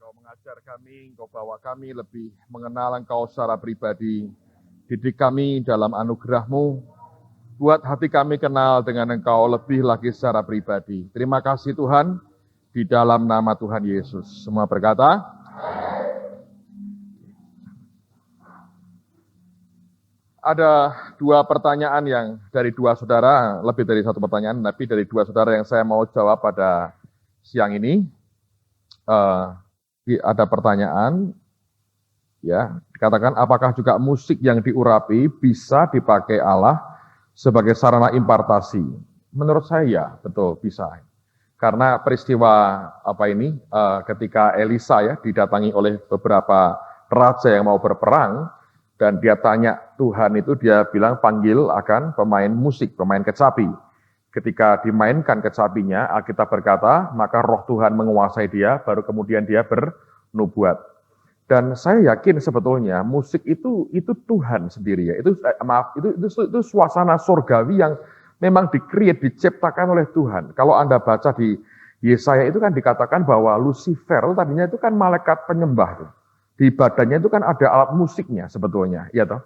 Engkau mengajar kami, Engkau bawa kami lebih mengenal Engkau secara pribadi. Didik kami dalam anugerah-Mu, buat hati kami kenal dengan Engkau lebih lagi secara pribadi. Terima kasih Tuhan, di dalam nama Tuhan Yesus. Semua berkata, ada dua pertanyaan yang dari dua saudara, lebih dari satu pertanyaan, tapi dari dua saudara yang saya mau jawab pada siang ini. Ada pertanyaan, ya, dikatakan apakah juga musik yang diurapi bisa dipakai Allah sebagai sarana impartasi? Menurut saya ya, betul bisa. Karena peristiwa ketika Elisa ya didatangi oleh beberapa raja yang mau berperang, dan dia tanya Tuhan itu, dia bilang panggil akan pemain musik, pemain kecapi. Ketika dimainkan kecapinya, Alkitab berkata, maka roh Tuhan menguasai dia, baru kemudian dia bernubuat. Dan saya yakin sebetulnya musik itu Tuhan sendiri ya. Itu suasana surgawi yang memang diciptakan oleh Tuhan. Kalau Anda baca di Yesaya itu kan dikatakan bahwa Lucifer tadinya itu kan malaikat penyembah tuh. Di badannya itu kan ada alat musiknya sebetulnya, ya toh.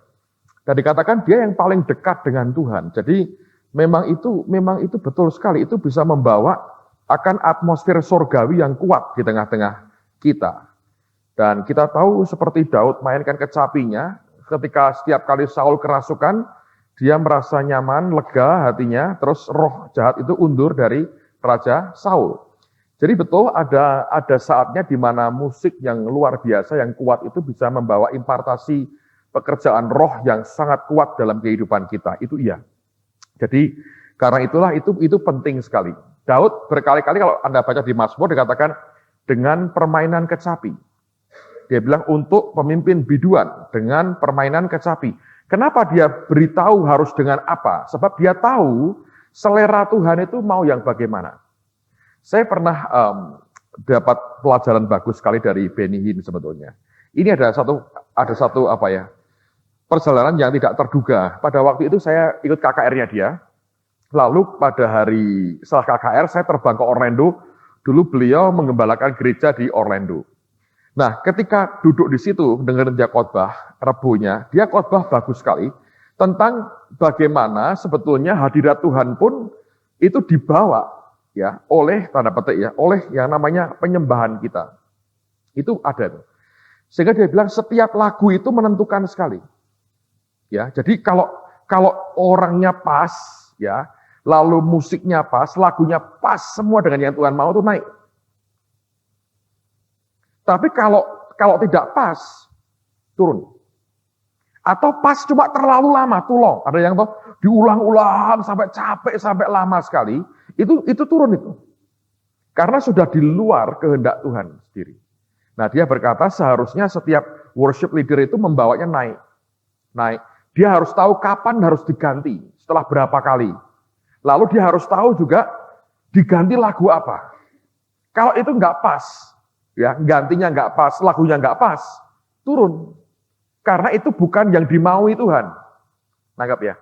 Dan dikatakan dia yang paling dekat dengan Tuhan. Jadi memang itu betul sekali, itu bisa membawa akan atmosfer surgawi yang kuat di tengah-tengah kita. Dan kita tahu seperti Daud mainkan kecapinya, ketika setiap kali Saul kerasukan, dia merasa nyaman, lega hatinya, terus roh jahat itu undur dari Raja Saul. Jadi betul ada saatnya di mana musik yang luar biasa, yang kuat itu bisa membawa impartasi pekerjaan roh yang sangat kuat dalam kehidupan kita. Itu iya. Jadi karena itulah itu penting sekali. Daud berkali-kali kalau Anda baca di Mazmur dikatakan dengan permainan kecapi. Dia bilang untuk pemimpin biduan dengan permainan kecapi. Kenapa dia beritahu harus dengan apa? Sebab dia tahu selera Tuhan itu mau yang bagaimana. Saya pernah dapat pelajaran bagus sekali dari Benny Hinn sebetulnya. Ini ada satu perjalanan yang tidak terduga. Pada waktu itu saya ikut KKR-nya dia. Lalu pada hari setelah KKR saya terbang ke Orlando. Dulu beliau menggembalakan gereja di Orlando. Nah, ketika duduk di situ dengerin dia khotbah, Rebunya, dia khotbah bagus sekali tentang bagaimana sebetulnya hadirat Tuhan pun itu dibawa ya oleh tanda petik ya, oleh yang namanya penyembahan kita. Itu ada. Sehingga dia bilang setiap lagu itu menentukan sekali. Ya, jadi kalau orangnya pas ya, lalu musiknya pas, lagunya pas, semua dengan yang Tuhan mau itu naik. Tapi kalau tidak pas, turun. Atau pas cuma terlalu lama, tulong. Ada yang diulang-ulang sampai capek, sampai lama sekali, itu turun itu. Karena sudah di luar kehendak Tuhan sendiri. Nah, dia berkata seharusnya setiap worship leader itu membawanya naik. Dia harus tahu kapan harus diganti, setelah berapa kali. Lalu dia harus tahu juga diganti lagu apa. Kalau itu nggak pas, ya gantinya nggak pas, lagunya nggak pas, turun. Karena itu bukan yang dimaui Tuhan. Nanggap ya.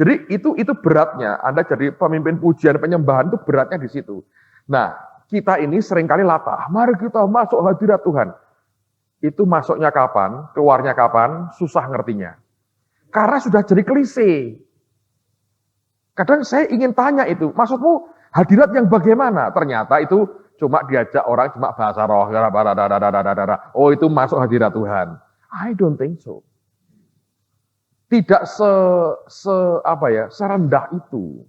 Jadi itu beratnya. Anda jadi pemimpin pujian penyembahan itu beratnya di situ. Nah, kita ini seringkali latah. Mari kita masuk hadirat Tuhan. Itu masuknya kapan, keluarnya kapan, susah ngertinya. Karena sudah jadi klise. Kadang saya ingin tanya itu, maksudmu hadirat yang bagaimana? Ternyata itu cuma diajak orang cuma bahasa roh, oh itu masuk hadirat Tuhan. I don't think so. Tidak serendah itu.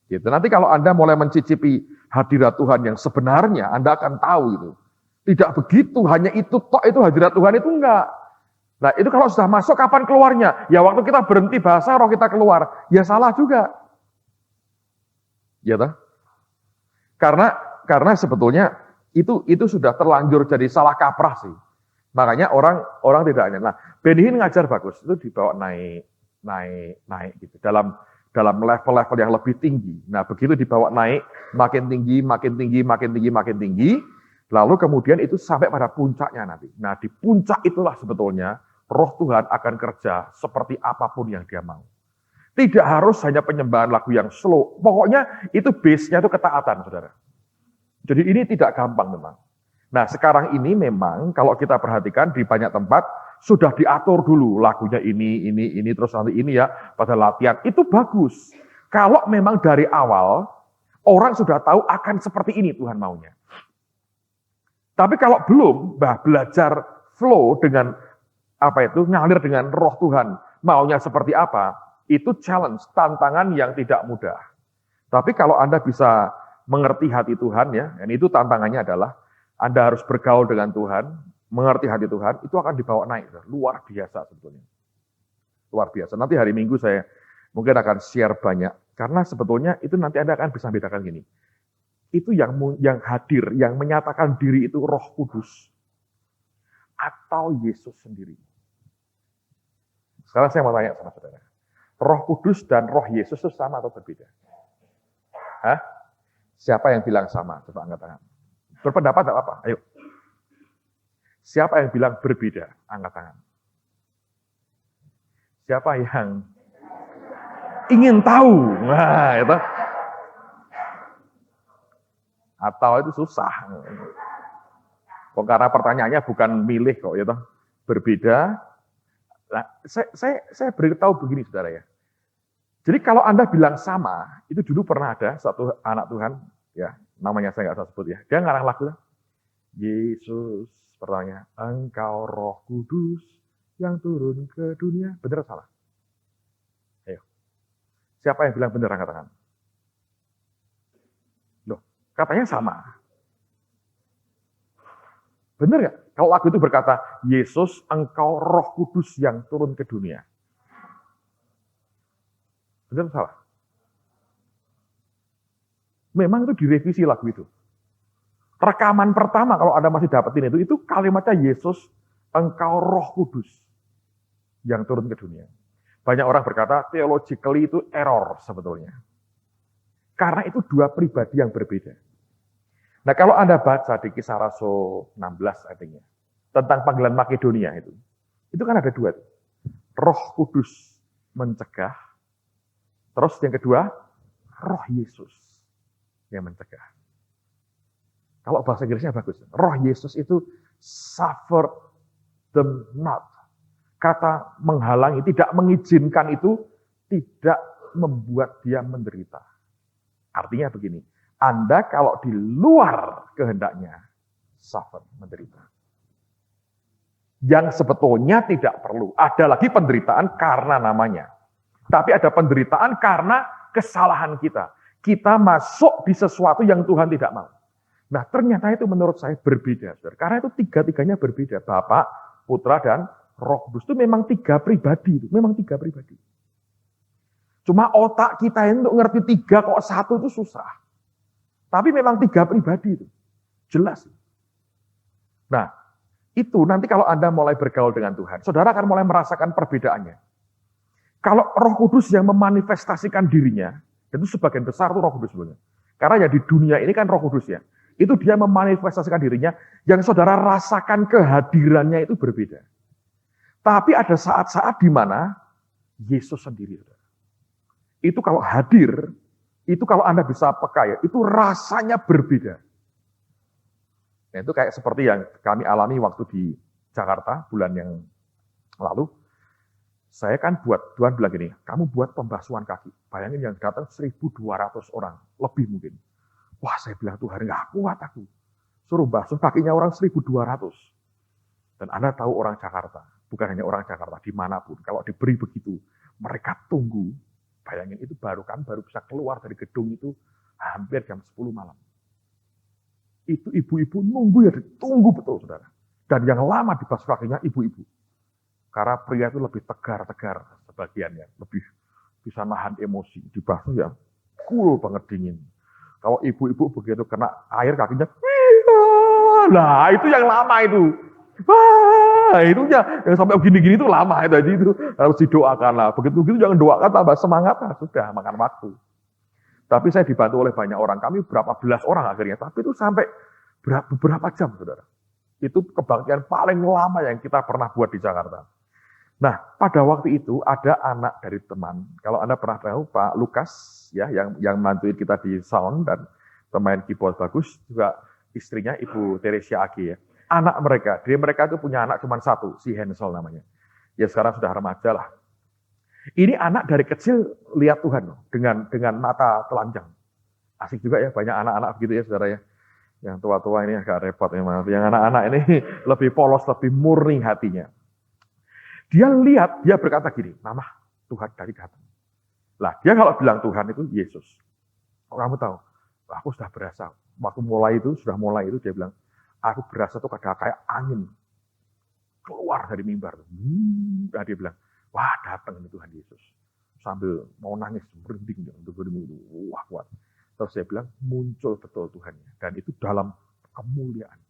Gitu. Nanti kalau Anda mulai mencicipi hadirat Tuhan yang sebenarnya, Anda akan tahu itu. Tidak begitu, hanya itu tok itu hadirat Tuhan itu enggak. Nah itu kalau sudah masuk kapan keluarnya? Ya waktu kita berhenti bahasa roh kita keluar, ya salah juga. Ya toh? Karena sebetulnya itu sudah terlanjur jadi salah kaprah sih. Makanya orang tidak hanya. Nah, Benny Hinn ngajar bagus, itu dibawa naik gitu. Dalam level-level yang lebih tinggi. Nah, begitu dibawa naik, makin tinggi, lalu kemudian itu sampai pada puncaknya nanti. Nah, di puncak itulah sebetulnya roh Tuhan akan kerja seperti apapun yang dia mau. Tidak harus hanya penyembahan lagu yang slow. Pokoknya itu base-nya itu ketaatan, saudara. Jadi ini tidak gampang memang. Nah, sekarang ini memang kalau kita perhatikan di banyak tempat sudah diatur dulu lagunya ini, terus nanti ini ya pada latihan. Itu bagus. Kalau memang dari awal orang sudah tahu akan seperti ini Tuhan maunya. Tapi kalau belum, belajar flow dengan ngalir dengan roh Tuhan, maunya seperti apa, itu challenge, tantangan yang tidak mudah. Tapi kalau Anda bisa mengerti hati Tuhan ya, dan itu tantangannya adalah Anda harus bergaul dengan Tuhan, mengerti hati Tuhan, itu akan dibawa naik. Luar biasa sebetulnya. Luar biasa. Nanti hari Minggu saya mungkin akan share banyak, karena sebetulnya itu nanti Anda akan bisa bedakan gini. Itu yang hadir, yang menyatakan diri itu Roh Kudus atau Yesus sendiri. Sekarang saya mau tanya sama saudara. Roh Kudus dan Roh Yesus itu sama atau berbeda? Hah? Siapa yang bilang sama? Coba angkat tangan. Berpendapat tidak apa-apa, ayo. Siapa yang bilang berbeda? Angkat tangan. Siapa yang ingin tahu? Nah, itu. Atau itu susah. Karena pertanyaannya bukan milih kok, ya toh. Berbeda. Nah, saya beritahu begini, saudara ya. Jadi kalau Anda bilang sama, itu dulu pernah ada satu anak Tuhan, ya, namanya saya nggak usah sebut ya. Dia ngarang lagu, Yesus, pertanyaan, Engkau Roh Kudus yang turun ke dunia. Benar atau salah? Ayo. Siapa yang bilang benar, angkat tangan? Loh, katanya sama. Benar nggak? Kalau lagu itu berkata, Yesus, Engkau Roh Kudus yang turun ke dunia. Benar atau salah? Memang itu direvisi lagu itu. Rekaman pertama kalau Anda masih dapetin itu kalimatnya Yesus, Engkau Roh Kudus yang turun ke dunia. Banyak orang berkata theologically itu error sebetulnya. Karena itu dua pribadi yang berbeda. Nah, kalau Anda baca di Kisah Rasul 16 artinya tentang panggilan Makedonia itu kan ada dua. Roh Kudus mencegah, terus yang kedua, Roh Yesus yang mencegah. Kalau bahasa Inggrisnya bagus. Roh Yesus itu suffer them not. Kata menghalangi, tidak mengizinkan itu tidak membuat dia menderita. Artinya begini, Anda kalau di luar kehendaknya, suffer, menderita. Yang sebetulnya tidak perlu. Ada lagi penderitaan karena namanya. Tapi ada penderitaan karena kesalahan kita. Kita masuk di sesuatu yang Tuhan tidak mau. Nah, ternyata itu menurut saya berbeda. Karena itu tiga-tiganya berbeda. Bapa, Putra, dan Roh Kudus. Itu memang tiga pribadi. Memang tiga pribadi. Cuma otak kita ini untuk ngerti tiga kok satu itu susah. Tapi memang tiga pribadi itu. Jelas. Nah, itu nanti kalau Anda mulai bergaul dengan Tuhan, saudara akan mulai merasakan perbedaannya. Kalau Roh Kudus yang memanifestasikan dirinya, itu sebagian besar itu Roh Kudus sebenarnya. Karena ya di dunia ini kan Roh Kudus ya. Itu dia memanifestasikan dirinya, yang saudara rasakan kehadirannya itu berbeda. Tapi ada saat-saat di mana Yesus sendiri. Itu kalau hadir, itu kalau Anda bisa peka ya, itu rasanya berbeda. Nah, itu kayak seperti yang kami alami waktu di Jakarta bulan yang lalu. Saya kan Tuhan bilang gini, kamu buat pembasuhan kaki. Bayangin yang datang 1.200 orang, lebih mungkin. Wah, saya bilang Tuhan, nggak kuat aku. Suruh basuh kakinya orang 1.200. Dan Anda tahu orang Jakarta, bukan hanya orang Jakarta, dimanapun. Kalau diberi begitu, mereka tunggu. Bayangin itu kami baru bisa keluar dari gedung itu hampir jam 10 malam. Itu ibu-ibu nunggu ya, ditunggu betul, saudara. Dan yang lama dibasuh kakinya ibu-ibu. Karena pria itu lebih tegar-tegar sebagiannya, lebih bisa nahan emosi. Dibasuh ya, cool banget dingin. Kalau ibu-ibu begitu kena air kakinya, nah itu yang lama itu. Wah, itunya yang sampai gini-gini itu lama itu harus didoakan lah. Begitu jangan doakan tambah semangat lah, sudah makan waktu. Tapi saya dibantu oleh banyak orang, kami berapa belas orang akhirnya, tapi itu sampai beberapa jam, saudara. Itu kebaktian paling lama yang kita pernah buat di Jakarta. Nah, pada waktu itu ada anak dari teman, kalau Anda pernah tahu Pak Lukas, ya yang bantuin kita di sound dan pemain keyboard bagus, juga istrinya Ibu Teresia Age ya. Anak mereka, dari mereka itu punya anak cuma satu, si Hansel namanya. Ya sekarang sudah remaja lah. Ini anak dari kecil lihat Tuhan loh, dengan mata telanjang. Asik juga ya, banyak anak-anak begitu ya saudara ya. Yang tua-tua ini agak repot ya, yang anak-anak ini lebih polos, lebih murni hatinya. Dia lihat, dia berkata gini, Mama, Tuhan dari datang. Lah, dia kalau bilang Tuhan itu Yesus. Kok kamu tahu? Aku sudah berasa. Waktu sudah mulai itu dia bilang, aku berasa tuh kayak angin keluar dari mimbar. Nah, dia bilang, wah datang ini Tuhan Yesus. Sambil mau nangis, merinding. Wah kuat. Terus saya bilang, muncul betul Tuhannya. Dan itu dalam kemuliaan.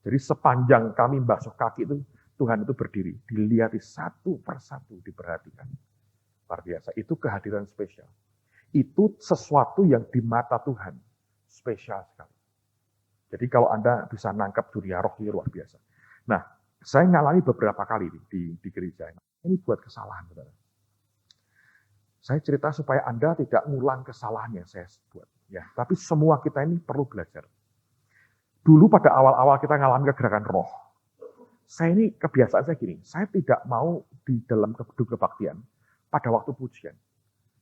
Jadi sepanjang kami basuh kaki itu, Tuhan itu berdiri. Dilihati satu persatu, diperhatikan. Luar biasa. Itu kehadiran spesial. Itu sesuatu yang di mata Tuhan spesial sekali. Jadi kalau Anda bisa nangkap dunia roh ini luar biasa. Nah, saya ngalami beberapa kali di gereja. Ini buat kesalahan, saudara. Saya cerita supaya Anda tidak ngulang kesalahan yang saya buat. Ya, tapi semua kita ini perlu belajar. Dulu pada awal-awal kita ngalami kegerakan roh. Saya ini kebiasaan saya gini, saya tidak mau di dalam kebaktian pada waktu pujian.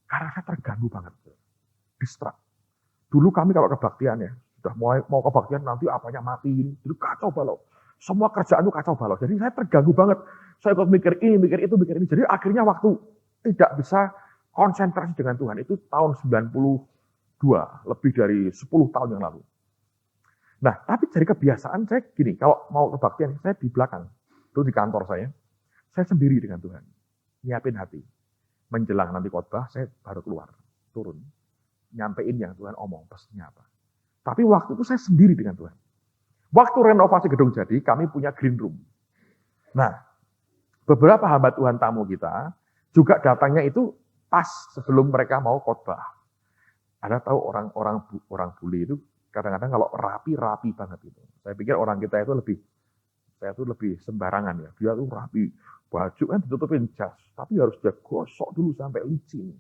Karena saya terganggu banget. Distract. Dulu kami kalau kebaktian ya, sudah mulai mau kebaktian nanti apanya matiin, itu kacau balau. Semua kerjaan itu kacau balau. Jadi saya terganggu banget. Saya ikut mikir ini, mikir itu, mikir ini. Jadi akhirnya waktu tidak bisa konsentrasi dengan Tuhan. Itu tahun 92, lebih dari 10 tahun yang lalu. Nah, tapi dari kebiasaan saya gini, kalau mau kebaktian, saya di belakang. Itu di kantor saya sendiri dengan Tuhan. Nyiapin hati. Menjelang nanti khotbah, saya baru keluar. Turun. Nyampein yang Tuhan omong, pesannya apa. Tapi waktu itu saya sendiri dengan Tuhan. Waktu renovasi gedung jadi, kami punya green room. Nah, beberapa hamba Tuhan tamu kita juga datangnya itu pas sebelum mereka mau khotbah. Anda tahu orang bule itu kadang-kadang kalau rapi banget itu. Saya pikir orang kita itu lebih sembarangan ya. Dia tuh rapi, baju kan ditutupin jas, tapi harus dia gosok dulu sampai licin.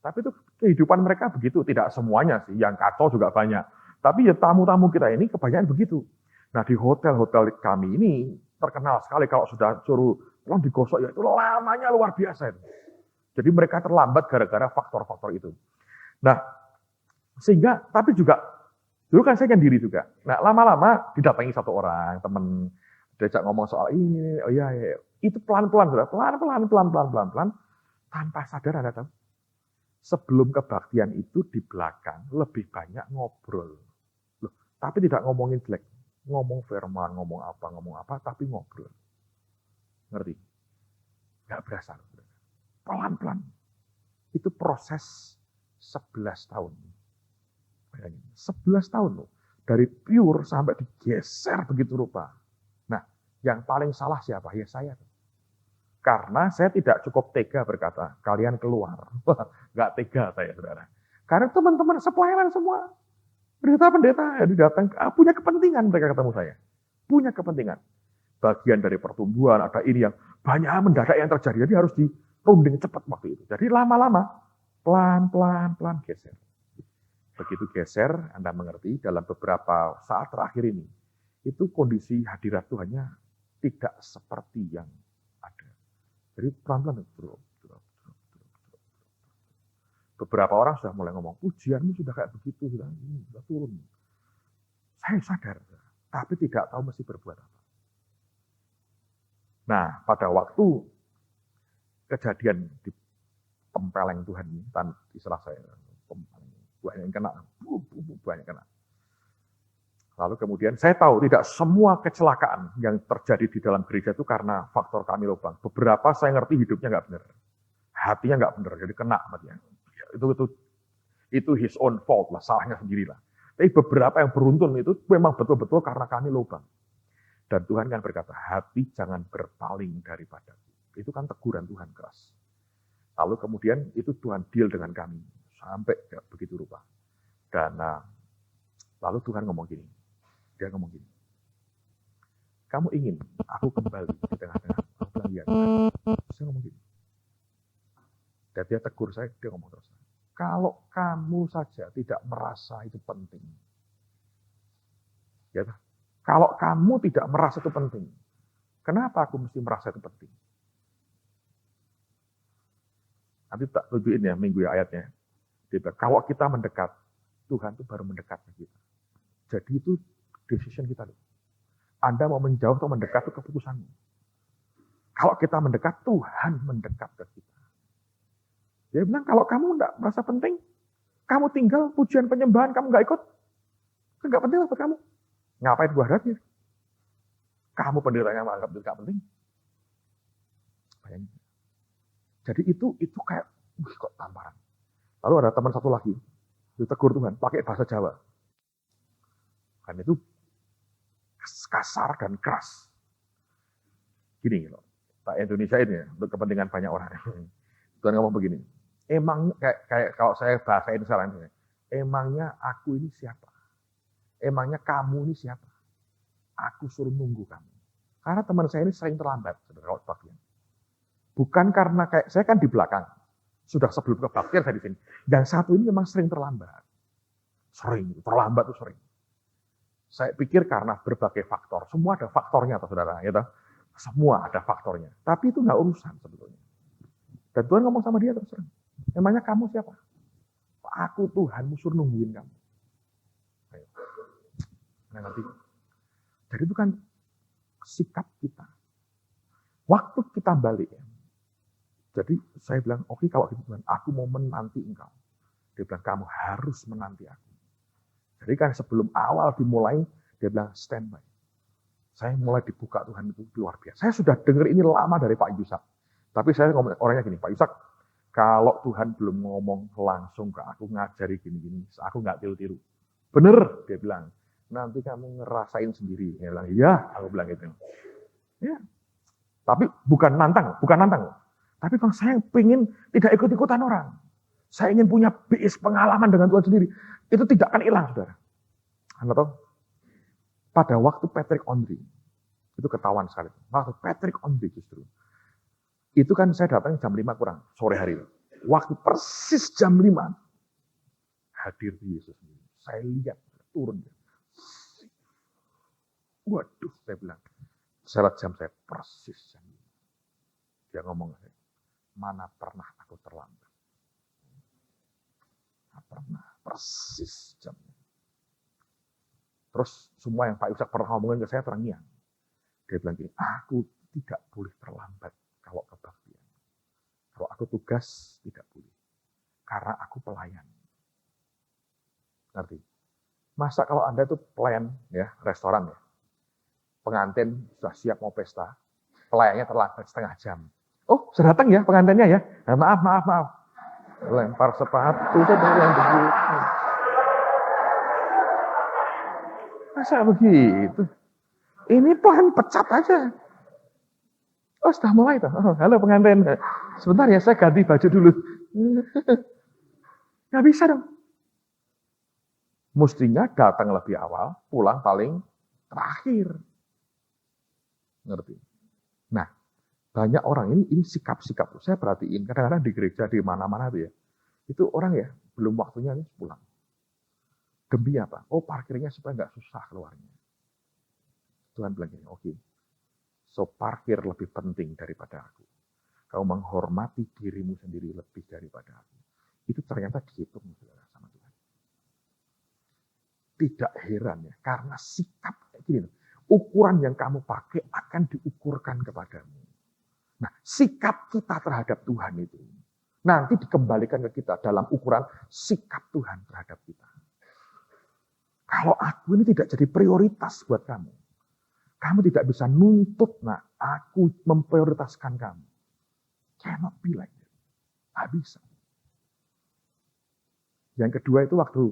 Tapi itu kehidupan mereka begitu, tidak semuanya sih, yang kacau juga banyak. Tapi ya tamu-tamu kita ini kebanyakan begitu. Nah di hotel-hotel kami ini terkenal sekali kalau sudah suruh tolong digosok ya itu lamanya luar biasa itu. Jadi mereka terlambat gara-gara faktor-faktor itu. Nah sehingga tapi juga dulu kan saya sendiri juga. Nah lama-lama didatangi satu orang teman diajak ngomong soal ini, oh iya, itu pelan-pelan tanpa sadar Anda tahu. Sebelum kebaktian itu di belakang lebih banyak ngobrol. Loh, tapi tidak ngomongin jelek. Ngomong firman, ngomong apa, tapi ngobrol. Ngerti? Nggak berasa. Pelan-pelan. Itu proses 11 tahun. Bayangin, 11 tahun loh. Dari pure sampai digeser begitu rupa. Nah, yang paling salah siapa? Ya saya. Karena saya tidak cukup tega berkata, kalian keluar. Nggak tega saya, saudara. Karena teman-teman sepelayanan semua. Pendeta-pendeta datang, punya kepentingan mereka ketemu saya. Punya kepentingan. Bagian dari pertumbuhan, ada ini yang banyak mendadak yang terjadi. Jadi harus dirunding cepat waktu itu. Jadi lama-lama, pelan-pelan geser. Begitu geser, Anda mengerti, dalam beberapa saat terakhir ini, itu kondisi hadirat Tuhannya tidak seperti yang ada. Jadi pelan-pelan drop. Beberapa orang sudah mulai ngomong, pujianmu sudah kayak begitu, sudah turun. Saya sadar, tapi tidak tahu mesti berbuat apa. Nah, pada waktu kejadian di tempeleng Tuhan ini, istilah saya, banyak yang kena. Lalu kemudian saya tahu tidak semua kecelakaan yang terjadi di dalam gereja itu karena faktor kami lubang. Beberapa saya ngerti hidupnya nggak benar, hatinya nggak benar, jadi kena matinya. Itu his own fault lah, salahnya sendiri lah. Tapi beberapa yang beruntun itu memang betul-betul karena kami lubang. Dan Tuhan kan berkata, hati jangan berpaling daripadaku. Itu kan teguran Tuhan keras. Lalu kemudian itu Tuhan deal dengan kami sampai begitu rupa. Dan lalu Tuhan ngomong gini. Dia ngomong gini. Kamu ingin aku kembali di tengah-tengah? Aku bilang iya. Saya ngomong gini. Dan dia tegur saya, dia ngomong terus. Kalau kamu saja tidak merasa itu penting, Ya, kalau kamu tidak merasa itu penting, kenapa aku mesti merasa itu penting? Nanti tak tunjukin ya minggu ya ayatnya. Kalau kita mendekat, Tuhan itu baru mendekat ke kita. Jadi itu decision kita. Anda mau menjauh atau mendekat itu keputusanmu. Kalau kita mendekat, Tuhan mendekat ke kita. Dia bilang, kalau kamu tidak merasa penting, kamu tinggal pujian penyembahan, kamu nggak ikut, itu nggak penting buat kamu. Ngapain gua hadir? Kamu penderitanya menganggap itu nggak penting. Bayangin. Jadi itu kayak, kok tamparan. Lalu ada teman satu lagi, ditegur Tuhan, pakai bahasa Jawa. Kan itu kasar dan keras. Gini loh, Pak Indonesia ini ya, untuk kepentingan banyak orang. Tuhan ngomong begini, emangnya kayak kalau saya bahasain sekarang ini, emangnya aku ini siapa? Emangnya kamu ini siapa? Aku suruh nunggu kamu. Karena teman saya ini sering terlambat sebenarnya kebaktian. Bukan karena kayak saya kan di belakang, sudah sebelum kebaktian saya di sini. Dan satu ini memang sering terlambat. Sering, terlambat tuh sering. Saya pikir karena berbagai faktor. Semua ada faktornya, saudara. Ya, semua ada faktornya. Tapi itu nggak urusan sebetulnya. Dan Tuhan ngomong sama dia terus terang. Emangnya kamu siapa? Aku Tuhanmu suruh nungguin kamu. Ayo. Nah, nanti. Jadi itu kan sikap kita. Waktu kita balik ya. Jadi saya bilang, oke, kalau gitu Tuhan, aku mau menanti engkau. Dia bilang, kamu harus menanti aku. Jadi kan sebelum awal dimulai, dia bilang standby. Saya mulai dibuka Tuhan itu luar biasa. Saya sudah dengar ini lama dari Pak Yusak. Tapi saya ngomong orangnya gini, Pak Yusak, kalau Tuhan belum ngomong langsung ke aku ngajari gini-gini, aku nggak tiru-tiru. Bener, dia bilang. Nanti kamu ngerasain sendiri. Dia bilang, iya, aku bilang gitu. Ya. Tapi bukan nantang. Tapi kalau saya ingin tidak ikut-ikutan orang. Saya ingin punya BS pengalaman dengan Tuhan sendiri. Itu tidak akan hilang, saudara. Anda tahu? Pada waktu Patrick Henry, itu ketahuan sekali. Waktu Patrick Henry justru. Itu kan saya datang jam 5 kurang, sore hari. Waktu persis jam 5, hadir Yesus. Saya lihat, turun. Waduh, saya bilang. Saya lihat jam saya persis jam 5. Dia ngomong, mana pernah aku terlambat. Pernah, persis jamnya. Terus semua yang Pak Yusak pernah ngomongin ke saya terngiang. Dia bilang gini, aku tidak boleh terlambat kalau kebaktian. Kalau aku tugas, tidak boleh. Karena aku pelayan. Ngerti? Masa kalau Anda itu pelayan, ya, restoran ya, pengantin sudah siap mau pesta, pelayannya terlambat setengah jam. Oh, sudah datang ya pengantinnya ya? Nah, maaf. Lempar sepatu, saya yang begitu. Masa begitu? Ini pelan pecat aja. Oh, sudah mulai tuh. Oh, halo pengantin. Sebentar ya, saya ganti baju dulu. Nggak bisa dong. Mestinya datang lebih awal, pulang paling terakhir. Ngerti? Nah, banyak orang ini sikap-sikap. Saya perhatiin, kadang-kadang di gereja, di mana-mana tuh ya. Itu orang ya, belum waktunya nih pulang. Demi apa? Oh, parkirnya supaya nggak susah keluarnya. Tuhan bilang gini, oke. So, parkir lebih penting daripada aku. Kau menghormati dirimu sendiri lebih daripada aku. Itu ternyata dihitung sama Tuhan. Tidak heran ya, karena sikap kayak gini. Ukuran yang kamu pakai akan diukurkan kepadamu. Nah, sikap kita terhadap Tuhan itu nanti dikembalikan ke kita dalam ukuran sikap Tuhan terhadap kita. Kalau aku ini tidak jadi prioritas buat kamu, kamu tidak bisa nuntut, nah aku memprioritaskan kamu. Cannot be like that. Nggak bisa. Yang kedua itu waktu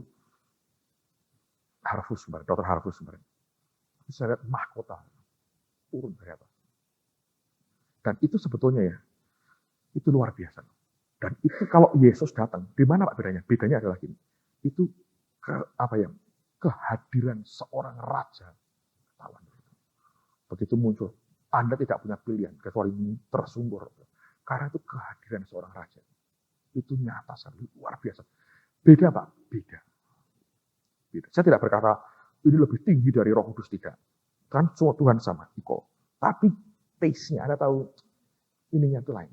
Harvus kemarin, Dr. Harvus kemarin. Saya lihat mahkota turun dari atas. Dan itu sebetulnya ya, itu luar biasa. Dan itu kalau Yesus datang, di mana Pak bedanya? Bedanya adalah gini. Itu kehadiran seorang raja. Begitu muncul, Anda tidak punya pilihan kecuali tersungkur. Karena itu kehadiran seorang raja. Itu nyata sekali, luar biasa. Beda Pak, beda. Saya tidak berkata ini lebih tinggi dari Roh Kudus, tidak. Kan semua Tuhan sama, equal. Tapi taste-nya, Anda tahu, ininya itu lain.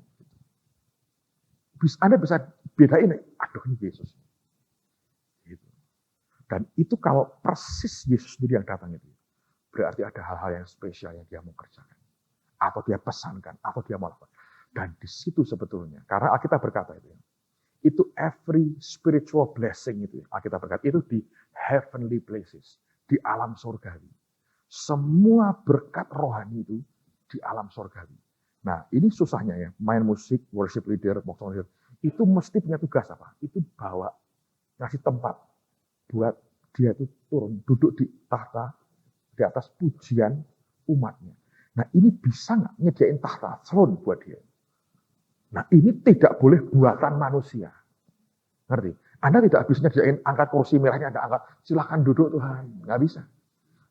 Anda bisa bedain, aduh ini Yesus. Gitu. Dan itu kalau persis Yesus sendiri yang datang itu, berarti ada hal-hal yang spesial yang dia mau kerjakan. Atau dia pesankan, atau dia mau lakukan. Dan di situ sebetulnya, karena Alkitab berkata itu every spiritual blessing itu, Alkitab berkata, itu di heavenly places, di alam surgawi. Semua berkat rohani itu di alam surgawi. Nah, ini susahnya ya, main musik, worship leader, itu mesti punya tugas apa? Itu bawa, ngasih tempat buat dia itu turun, duduk di tahta, di atas pujian umatnya. Nah, ini bisa nggak nyediain tahta, throne buat dia? Nah, ini tidak boleh buatan manusia. Ngerti? Anda tidak bisa nyediain angkat kursi merahnya, Anda angkat, silahkan duduk Tuhan. Nggak bisa.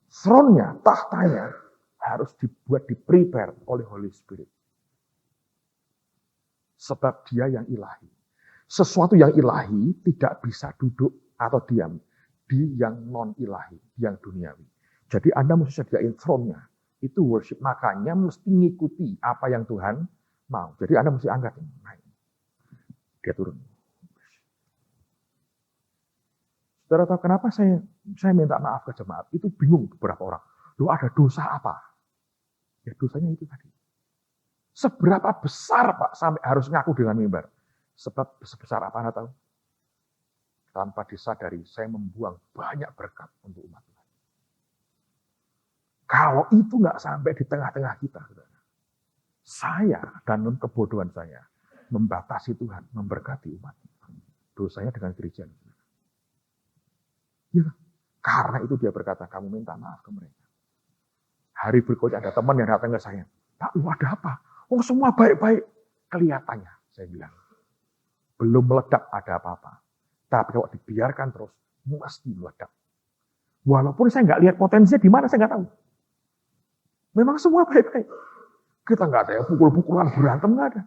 Throne-nya, tahtanya, harus dibuat, di-prepare oleh Holy Spirit. Sebab dia yang ilahi. Sesuatu yang ilahi tidak bisa duduk atau diam di yang non-ilahi, yang duniawi. Jadi Anda mesti sediain throne-nya. Itu worship. Makanya mesti ngikuti apa yang Tuhan mau. Jadi Anda mesti angkat. Naik. Dia turun. Saudara tahu kenapa saya minta maaf ke jemaat? Itu bingung beberapa orang. Loh, ada dosa apa? Ya dosanya itu tadi. Seberapa besar Pak sampai harus ngaku dengan mimbar? Sebab sebesar apa Anda tahu? Tanpa disadari saya membuang banyak berkat untuk umat Tuhan. Kalau itu nggak sampai di tengah-tengah kita, saudara, saya dan kebodohan saya membatasi Tuhan, memberkati umat. Dosanya dengan gereja. Ya, karena itu dia berkata, kamu minta maaf ke mereka. Hari berikutnya ada teman yang datang ke saya. Pak, lu ada apa? Oh, semua baik-baik. Kelihatannya, saya bilang. Belum meledak ada apa-apa. Tapi kalau dibiarkan terus, mesti meledak. Walaupun saya nggak lihat potensinya di mana, saya nggak tahu. Memang semua baik-baik. Kita nggak ada yang pukul-pukulan, berantem, nggak ada.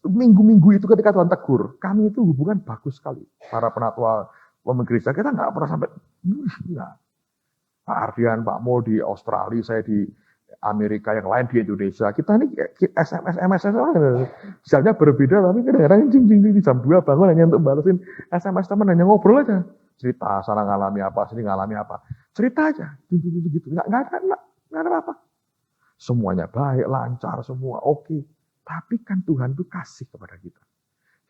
Minggu-minggu itu ketika Tuhan tegur, kami itu hubungan bagus sekali. Para penatua pemimpin gereja, kita nggak pernah sampai, enggak. Pak Ardian, Pak Mo di Australia, saya di Amerika, yang lain di Indonesia. Kita ini SMS, jamnya berbeda, tapi kadang-kadang di jam 2 bangun hanya untuk balesin SMS teman, hanya ngobrol aja. Cerita, sana ngalami apa, sini ngalami apa. Cerita aja, gitu. Nggak ada apa-apa. Semuanya baik, lancar, semua oke. Tapi kan Tuhan itu kasih kepada kita.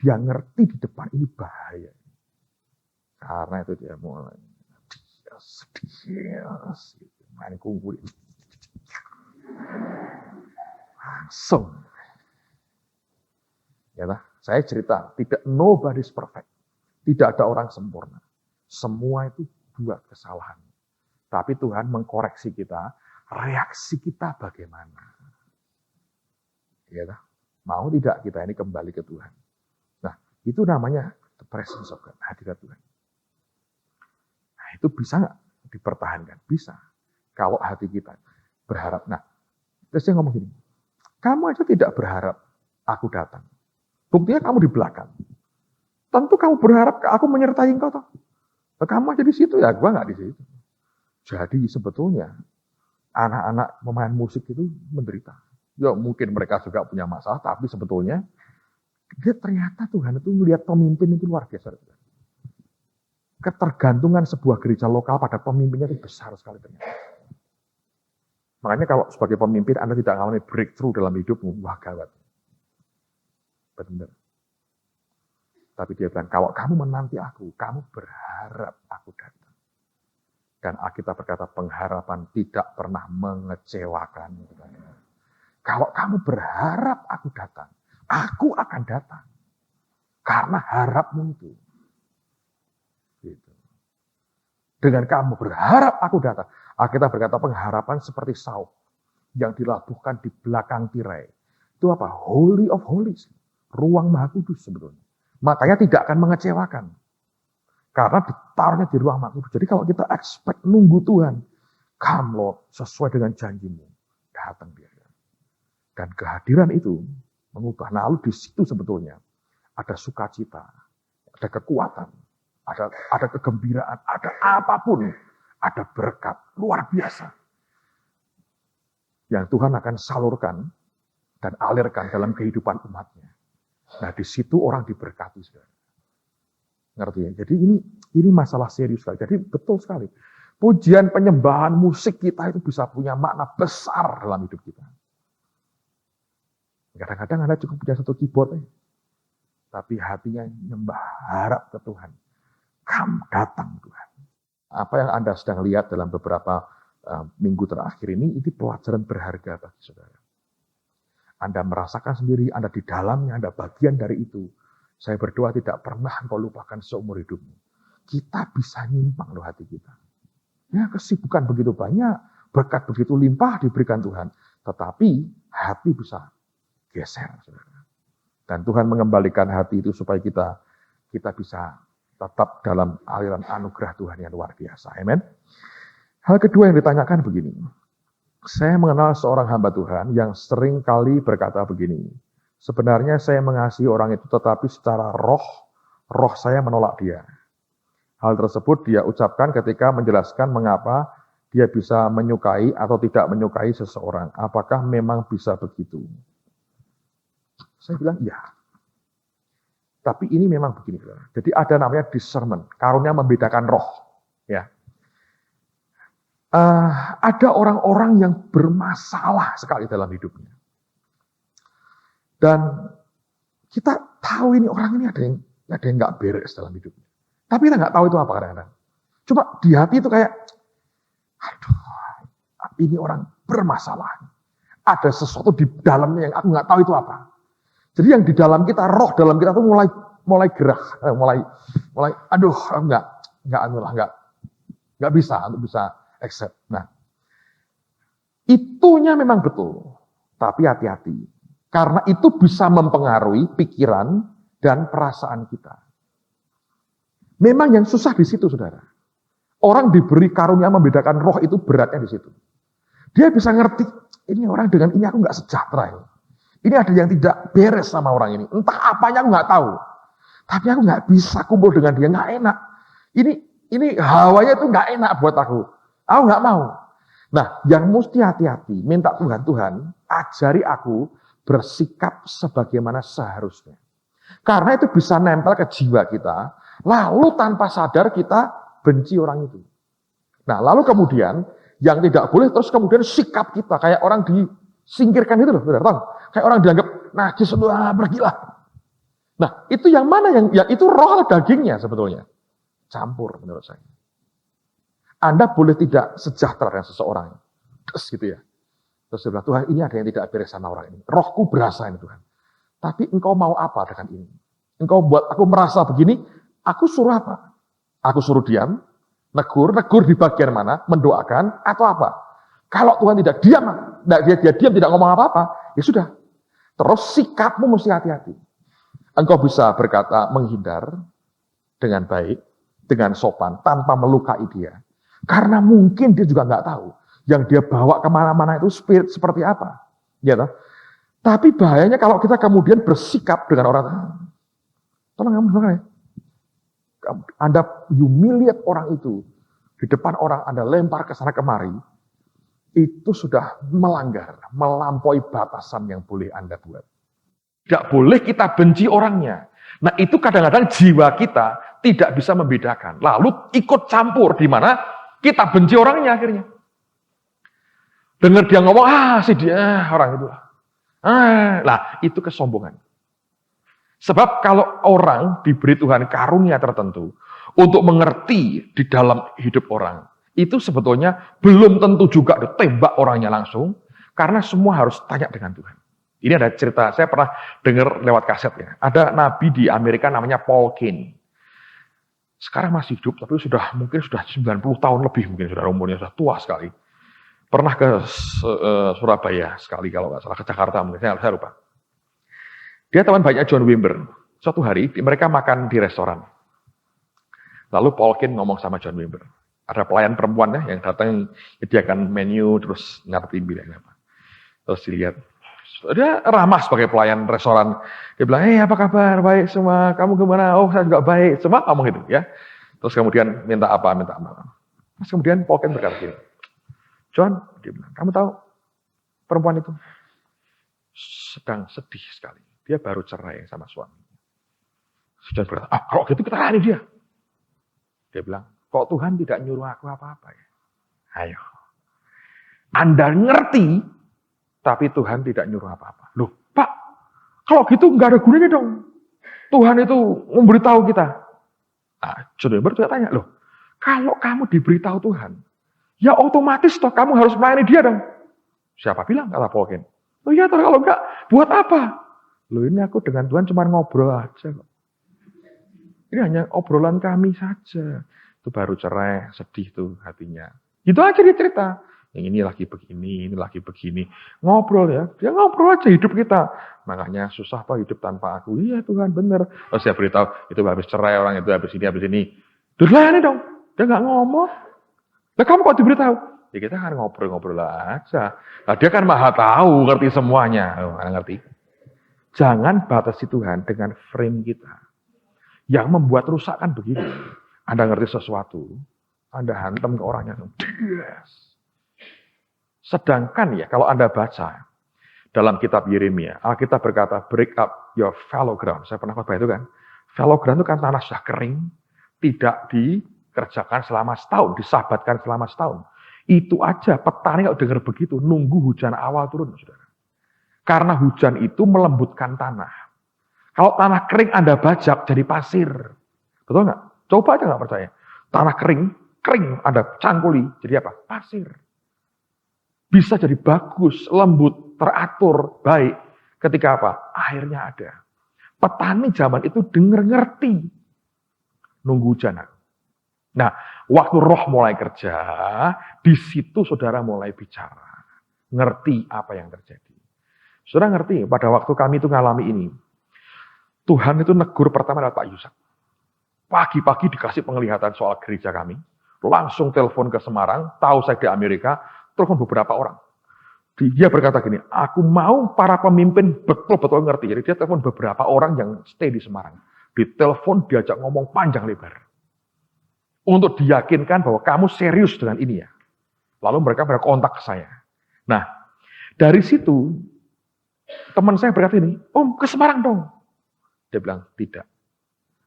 Dia ngerti di depan ini bahaya. Karena itu dia mulai sedih, main kungfu. Langsung. Ya, saya cerita, tidak nobody's perfect. Tidak ada orang sempurna. Semua itu buat kesalahan. Tapi Tuhan mengkoreksi kita, reaksi kita bagaimana. Ya, mau tidak kita ini kembali ke Tuhan. Nah, itu namanya the presence of God, hadirat Tuhan. Nah, itu bisa nggak dipertahankan? Bisa. Kalau hati kita berharap. Nah, terus dia ngomong gini, kamu aja tidak berharap aku datang. Buktinya kamu di belakang. Tentu kamu berharap aku menyertai engkau. Toh. Kamu aja di situ, ya gua nggak di situ. Jadi sebetulnya anak-anak pemain musik itu menderita. Ya mungkin mereka juga punya masalah, tapi sebetulnya dia ternyata Tuhan itu melihat pemimpin itu luar biasa. Ketergantungan sebuah gereja lokal pada pemimpinnya itu besar sekali ternyata. Makanya kalau sebagai pemimpin Anda tidak mengalami breakthrough dalam hidupmu, wah gawat. Benar. Tapi dia bilang, kalau kamu menanti aku, kamu berharap aku datang. Dan Alkitab berkata, pengharapan tidak pernah mengecewakan. Kalau kamu berharap aku datang, aku akan datang. Karena harapmu itu. Gitu. Dengan kamu berharap aku datang. Alkitab berkata pengharapan seperti saup yang dilabuhkan di belakang tirai. Itu apa? Holy of Holies. Ruang Maha Kudus sebetulnya. Makanya tidak akan mengecewakan. Karena ditaruhnya di ruang Maha Kudus. Jadi kalau kita expect nunggu Tuhan, come Lord, sesuai dengan janjimu. Datang dia. Dan kehadiran itu mengubah. Nah, lalu di situ sebetulnya ada sukacita, ada kekuatan, ada kegembiraan, ada apapun. ada berkat luar biasa yang Tuhan akan salurkan dan alirkan dalam kehidupan umatnya. Nah, di situ orang diberkati, saudara. Ngerti ya? Jadi ini masalah serius sekali. Jadi betul sekali. Pujian, penyembahan, musik kita itu bisa punya makna besar dalam hidup kita. Kadang-kadang Anda cukup punya satu keyboard, tapi hatinya nyembah, harap ke Tuhan. Kamu datang Tuhan. Apa yang Anda sedang lihat dalam beberapa minggu terakhir ini pelajaran berharga bagi saudara. Anda merasakan sendiri, Anda di dalamnya, Anda bagian dari itu. Saya berdoa tidak pernah engkau lupakan seumur hidupmu. Kita bisa nyimpang loh hati kita. Ya, kesibukan begitu banyak, berkat begitu limpah diberikan Tuhan. Tetapi hati bisa geser, saudara. Dan Tuhan mengembalikan hati itu supaya kita bisa tetap dalam aliran anugerah Tuhan yang luar biasa. Amin. Hal kedua yang ditanyakan begini. Saya mengenal seorang hamba Tuhan yang sering kali berkata begini. Sebenarnya saya mengasihi orang itu tetapi secara roh saya menolak dia. Hal tersebut dia ucapkan ketika menjelaskan mengapa dia bisa menyukai atau tidak menyukai seseorang. Apakah memang bisa begitu? Saya bilang iya. Tapi ini memang begini. Jadi ada namanya discernment, karunia membedakan roh. Ya. Ada orang-orang yang bermasalah sekali dalam hidupnya. Dan kita tahu ini orang ini ada yang nggak beres dalam hidupnya. Tapi kita nggak tahu itu apa kadang-kadang. Cuma di hati itu kayak, aduh, ini orang bermasalah. Ada sesuatu di dalamnya yang aku nggak tahu itu apa. Jadi yang di dalam kita, roh dalam kita tuh mulai gerah, mulai, aduh, nggak bisa untuk bisa accept. Nah, itunya memang betul, tapi hati-hati. Karena itu bisa mempengaruhi pikiran dan perasaan kita. Memang yang susah di situ, saudara. Orang diberi karunia membedakan roh itu beratnya di situ. Dia bisa ngerti, ini orang dengan ini aku nggak sejahtera. Ini ada yang tidak beres sama orang ini. Entah apanya aku nggak tahu. Tapi aku nggak bisa kumpul dengan dia, nggak enak. Ini hawanya itu nggak enak buat aku. Aku nggak mau. Nah, yang mesti hati-hati, minta Tuhan, ajari aku bersikap sebagaimana seharusnya. Karena itu bisa nempel ke jiwa kita, lalu tanpa sadar kita benci orang itu. Nah, lalu kemudian yang tidak boleh terus kemudian sikap kita kayak orang disingkirkan itu loh, benar tahu? Kayak orang dianggap najis, pergilah. Nah, itu yang mana yang itu roh atau dagingnya sebetulnya? Campur menurut saya. Anda boleh tidak sejahtera dengan seseorang. Terus gitu ya. Terus dia bilang, Tuhan ini ada yang tidak beres sama orang ini. Rohku berasa ini Tuhan. Tapi engkau mau apa dengan ini? Engkau buat aku merasa begini, aku suruh apa? Aku suruh diam, negur di bagian mana, mendoakan, atau apa? Kalau Tuhan tidak diam, dia diam, tidak ngomong apa-apa, ya sudah. Terus sikapmu mesti hati-hati. Engkau bisa berkata menghindar dengan baik, dengan sopan, tanpa melukai dia. Karena mungkin dia juga nggak tahu. Yang dia bawa kemana-mana itu spirit seperti apa. Ya, toh? Tapi bahayanya kalau kita kemudian bersikap dengan orang, tolong kamu ya. Anda humiliate orang itu, di depan orang Anda lempar ke sana kemari, itu sudah melanggar, melampaui batasan yang boleh Anda buat. Tidak boleh kita benci orangnya. Nah itu kadang-kadang jiwa kita tidak bisa membedakan. Lalu ikut campur, di mana kita benci orangnya akhirnya. Dengar dia ngomong, si dia orang itu. Lah, itu kesombongan. Sebab kalau orang diberi Tuhan karunia tertentu untuk mengerti di dalam hidup orang, itu sebetulnya belum tentu juga ditembak orangnya langsung, karena semua harus tanya dengan Tuhan. Ini ada cerita, saya pernah dengar lewat kaset ya. Ada nabi di Amerika namanya Paul Cain. Sekarang masih hidup, tapi mungkin sudah 90 tahun lebih, mungkin sudah umurnya sudah tua sekali. Pernah ke Surabaya sekali kalau nggak salah, ke Jakarta mungkin, saya lupa. Dia teman banyak John Wimber. Suatu hari mereka makan di restoran. Lalu Paul Cain ngomong sama John Wimber. Ada pelayan perempuan yang datang menyediakan menu terus ngerti bilangnya apa. Terus dilihat, dia ramah sebagai pelayan restoran. Dia bilang, apa kabar? Baik semua. Kamu gimana? Oh saya juga baik. Semua ngomong gitu ya. Terus kemudian minta apa? Terus kemudian Paul Ken berkata gini, John, dia bilang, kamu tahu perempuan itu sedang sedih sekali. Dia baru cerai sama suami. John berkata, kalau gitu kita layani dia. Dia bilang, kok Tuhan tidak nyuruh aku apa-apa ya? Ayo. Anda ngerti, tapi Tuhan tidak nyuruh apa-apa. Loh, Pak, kalau gitu nggak ada gunanya dong. Tuhan itu memberitahu kita. John Wimber juga tanya, loh, kalau kamu diberitahu Tuhan, ya otomatis toh kamu harus melayani dia dong. Siapa bilang, kata Paul Ken. Oh iya, toh kalau enggak, buat apa? Loh, ini aku dengan Tuhan cuma ngobrol aja kok. Ini hanya obrolan kami saja. Itu baru cerai, sedih tuh hatinya. Itu aja dia cerita. Yang ini lagi begini, ini lagi begini. Ngobrol ya. Dia ngobrol aja hidup kita. Makanya susah toh hidup tanpa aku. Iya Tuhan, bener. Terus dia beritahu, itu habis cerai orang itu, habis ini. Terus layani dong. Dia nggak ngomong. Lah kamu kok diberitahu? Ya kita kan ngobrol-ngobrol aja. Nah, dia kan maha tahu, ngerti semuanya. Ngerti. Jangan batasi Tuhan dengan frame kita. Yang membuat rusak kan begini. Anda ngerti sesuatu, Anda hantam ke orangnya. Yes. Sedangkan ya, kalau Anda baca dalam kitab Yeremia, Alkitab berkata, break up your fallow ground. Saya pernah khotbah itu kan. Fallow ground itu kan tanah sudah kering, tidak dikerjakan selama setahun, disabatkan selama setahun. Itu aja, petani kalau dengar begitu, nunggu hujan awal turun, saudara. Karena hujan itu melembutkan tanah. Kalau tanah kering Anda bajak jadi pasir. Betul nggak? Coba aja nggak percaya. Tanah kering Anda cangkuli, jadi apa? Pasir. Bisa jadi bagus, lembut, teratur, baik. Ketika apa? Airnya ada. Petani zaman itu ngerti. Nunggu hujan. Nah, waktu roh mulai kerja, di situ saudara mulai bicara. Ngerti apa yang terjadi. Saudara ngerti, pada waktu kami itu ngalami ini, Tuhan itu negur pertama adalah Pak Yusak. Pagi-pagi dikasih penglihatan soal gereja kami. Langsung telepon ke Semarang, tahu saya di Amerika, telepon beberapa orang. Dia berkata gini, aku mau para pemimpin betul-betul ngerti. Jadi dia telepon beberapa orang yang stay di Semarang. Ditelepon, diajak ngomong panjang lebar. Untuk diyakinkan bahwa kamu serius dengan ini ya. Lalu mereka berkontak ke saya. Nah, dari situ, teman saya berkata ini, Om ke Semarang dong. Dia bilang, tidak.